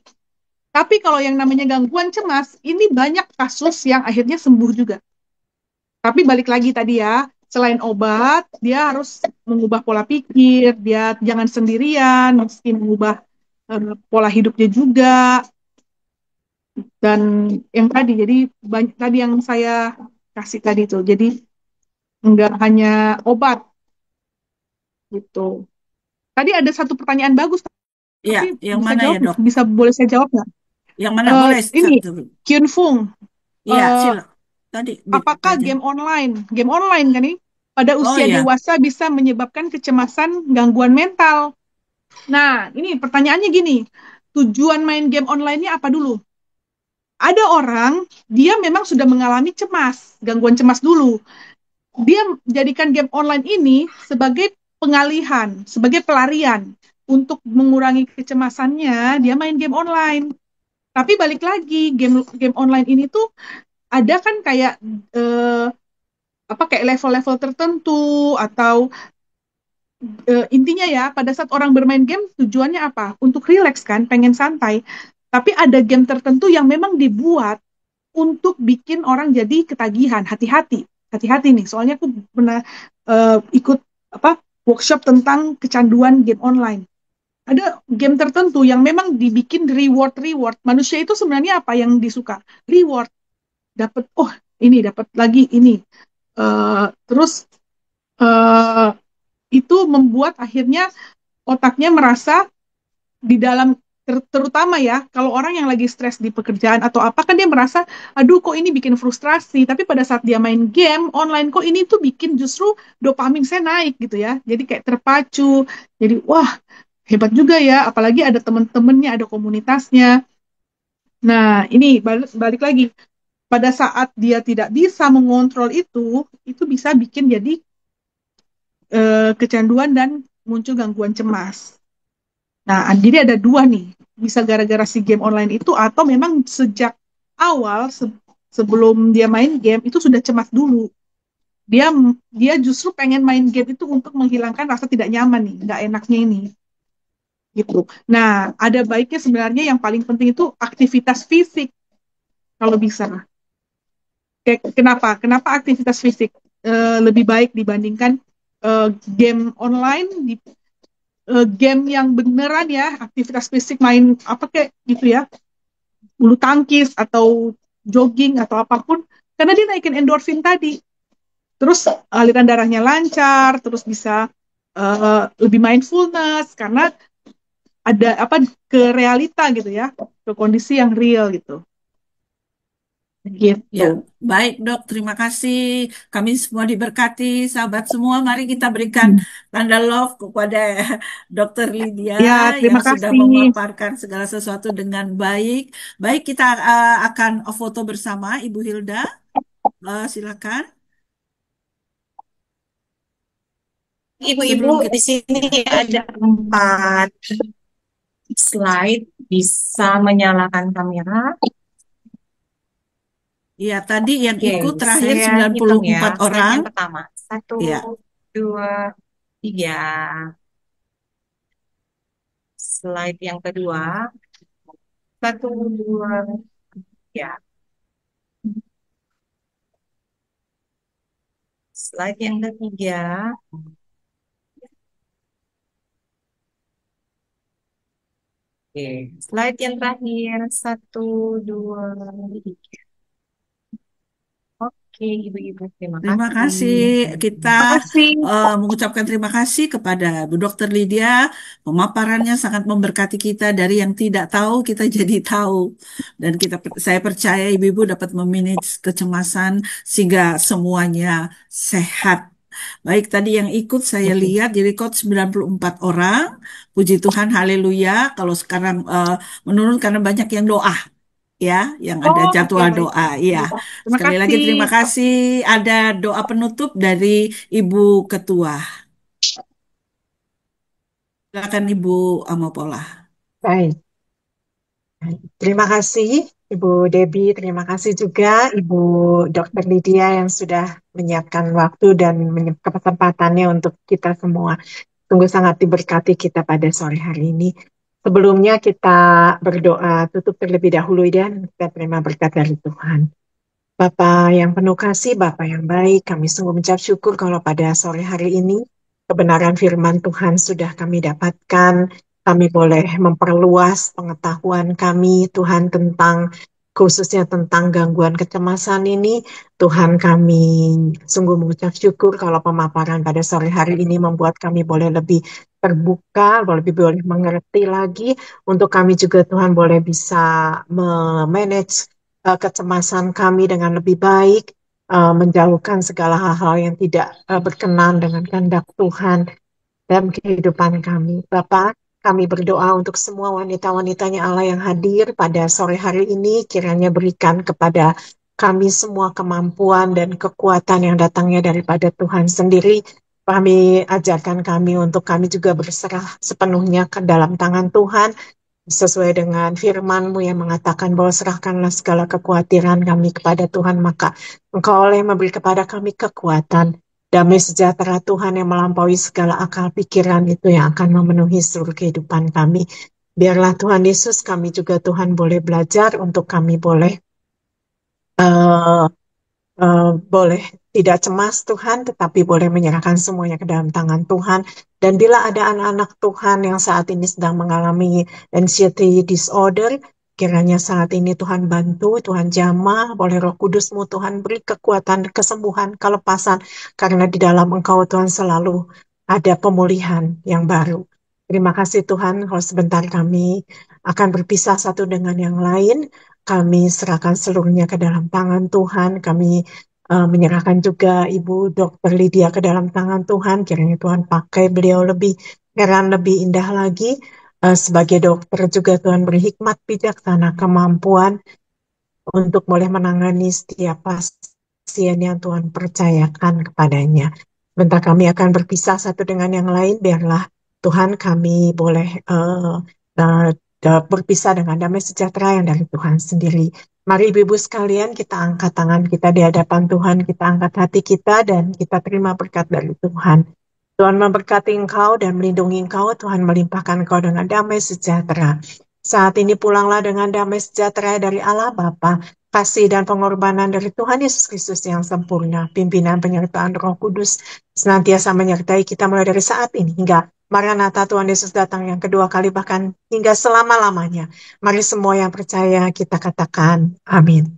Tapi kalau yang namanya gangguan cemas ini banyak kasus yang akhirnya sembuh juga. Tapi balik lagi tadi ya, selain obat, dia harus mengubah pola pikir, dia jangan sendirian, mesti mengubah pola hidupnya juga. Dan yang tadi, jadi banyak tadi yang saya kasih tadi tuh. Jadi nggak hanya obat gitu. Tadi ada satu pertanyaan bagus, Iya, tapi yang bisa mana ya jawab, dok? bisa boleh saya jawab nggak? Yang mana boleh Ini satu? Kyun Fung, Iya, eh, sila. Tadi apakah ditanya. game online kan ini pada Oh usia ya, dewasa bisa menyebabkan kecemasan, gangguan mental? Nah, ini pertanyaannya gini, tujuan main game online-nya apa dulu? Ada orang, dia memang sudah mengalami cemas, gangguan cemas dulu. Dia jadikan game online ini sebagai pengalihan, sebagai pelarian. Untuk mengurangi kecemasannya, dia main game online. Tapi balik lagi, game game online ini tuh ada kan kayak eh, apa kayak level-level tertentu atau intinya ya pada saat orang bermain game tujuannya apa? Untuk rileks kan, pengen santai. Tapi ada game tertentu yang memang dibuat untuk bikin orang jadi ketagihan. Hati-hati, hati-hati nih. Soalnya aku pernah ikut apa workshop tentang kecanduan game online. Ada game tertentu yang memang dibikin reward. Manusia itu sebenarnya apa yang disuka? Reward. Dapat, oh ini dapat lagi ini. Terus eh, itu membuat akhirnya otaknya merasa di dalam terutama ya kalau orang yang lagi stres di pekerjaan atau apa kan dia merasa aduh kok ini bikin frustrasi, tapi pada saat dia main game online kok ini tuh bikin justru dopamin saya naik gitu ya, jadi kayak terpacu, jadi wah hebat juga ya, apalagi ada temen-temennya, ada komunitasnya. Nah ini balik lagi, pada saat dia tidak bisa mengontrol itu bisa bikin jadi kecanduan dan muncul gangguan cemas. Nah, jadi ada dua nih, bisa gara-gara si game online itu atau memang sejak awal sebelum dia main game itu sudah cemas dulu. Dia dia justru pengen main game itu untuk menghilangkan rasa tidak nyaman nih, nggak enaknya ini. Gitu. Nah, ada baiknya sebenarnya yang paling penting itu aktivitas fisik kalau bisa. Kenapa? Kenapa aktivitas fisik lebih baik dibandingkan game online game yang beneran ya, aktivitas fisik main apa kayak gitu ya, bulu tangkis atau jogging atau apapun, karena dia naikin endorfin tadi, terus aliran darahnya lancar, terus bisa lebih mindfulness karena ada apa ke realita gitu ya, ke kondisi yang real gitu. Gitu. Ya, baik dok, terima kasih. Kami semua diberkati, sahabat semua. Mari kita berikan tanda love kepada Dokter Lydia Ya, yang terima sudah kasih. memaparkan segala sesuatu dengan baik. Baik, kita akan foto bersama, Ibu Hilda. Silakan. Ibu-ibu, Sebelum di sini ada 4 slide. Bisa menyalakan kamera. ya tadi yang Oke, ikut terakhir saya hitung ya. 94 Slide orang. yang pertama. 1, Ya, 2, 3. Slide yang kedua. 1, 2, 3. Slide yang ketiga. Oke, slide yang terakhir. 1, 2, 3. Oke, ibu-ibu, terima terima kasih. kasih. Kita Terima kasih. mengucapkan terima kasih kepada Bu Dokter Lydia. Pemaparannya sangat memberkati kita, dari yang tidak tahu kita jadi tahu. Dan saya percaya ibu-ibu dapat memanage kecemasan sehingga semuanya sehat. Baik, tadi yang ikut saya lihat di record 94 orang. Puji Tuhan, haleluya. Kalau sekarang menurun karena banyak yang doa, ya, yang ada Oh, oke, jadwal baik. doa. Iya. Terima Sekali lagi kasih. terima kasih. Ada doa penutup dari Ibu Ketua. Silakan Ibu Amopola. Baik. Terima kasih Ibu Debbie, terima kasih juga Ibu Dr. Lydia yang sudah menyiapkan waktu dan kesempatannya untuk kita semua. Sungguh sangat diberkati kita pada sore hari ini. Sebelumnya kita berdoa tutup terlebih dahulu dan kita terima berkat dari Tuhan. Bapa yang penuh kasih, Bapa yang baik, kami sungguh mengucap syukur kalau pada sore hari ini kebenaran firman Tuhan sudah kami dapatkan. Kami boleh memperluas pengetahuan kami, Tuhan, tentang khususnya tentang gangguan kecemasan ini. Tuhan, kami sungguh mengucap syukur kalau pemaparan pada sore hari ini membuat kami boleh lebih terbuka, lebih boleh mengerti lagi, untuk kami juga Tuhan boleh bisa memanage kecemasan kami dengan lebih baik, menjauhkan segala hal-hal yang tidak berkenan dengan kehendak Tuhan dalam kehidupan kami. Bapak, kami berdoa untuk semua wanita-wanitanya Allah yang hadir pada sore hari ini, kiranya berikan kepada kami semua kemampuan dan kekuatan yang datangnya daripada Tuhan sendiri. Kami ajarkan kami untuk kami juga berserah sepenuhnya ke dalam tangan Tuhan, sesuai dengan firman-Mu yang mengatakan bahwa serahkanlah segala kekhawatiran kami kepada Tuhan, maka Engkau oleh memberi kepada kami kekuatan. Damai sejahtera Tuhan yang melampaui segala akal pikiran itu yang akan memenuhi seluruh kehidupan kami. Biarlah Tuhan Yesus, kami juga Tuhan boleh belajar untuk kami boleh uh, boleh tidak cemas Tuhan, tetapi boleh menyerahkan semuanya ke dalam tangan Tuhan. Dan bila ada anak-anak Tuhan yang saat ini sedang mengalami anxiety disorder, kiranya saat ini Tuhan bantu, Tuhan jamah, boleh Roh Kudus-Mu Tuhan beri kekuatan, kesembuhan, kelepasan, karena di dalam Engkau Tuhan selalu ada pemulihan yang baru. Terima kasih Tuhan, kalau sebentar kami akan berpisah satu dengan yang lain, kami serahkan seluruhnya ke dalam tangan Tuhan. Kami menyerahkan juga Ibu Dr. Lydia ke dalam tangan Tuhan. Kiranya Tuhan pakai beliau lebih heran, lebih indah lagi. Sebagai dokter juga Tuhan beri hikmat, bijaksana, kemampuan untuk boleh menangani setiap pasien yang Tuhan percayakan kepadanya. Sebentar kami akan berpisah satu dengan yang lain, biarlah Tuhan kami boleh berpisah dengan damai sejahtera yang dari Tuhan sendiri. Mari ibu-ibu sekalian, kita angkat tangan kita di hadapan Tuhan, kita angkat hati kita dan kita terima berkat dari Tuhan. Tuhan memberkati engkau dan melindungi engkau, Tuhan melimpahkan engkau dengan damai sejahtera. Saat ini pulanglah dengan damai sejahtera dari Allah Bapa, kasih dan pengorbanan dari Tuhan Yesus Kristus yang sempurna, pimpinan penyertaan Roh Kudus senantiasa menyertai kita mulai dari saat ini hingga Maranatha Tuhan Yesus datang yang kedua kali, bahkan hingga selama-lamanya. Mari semua yang percaya kita katakan amin.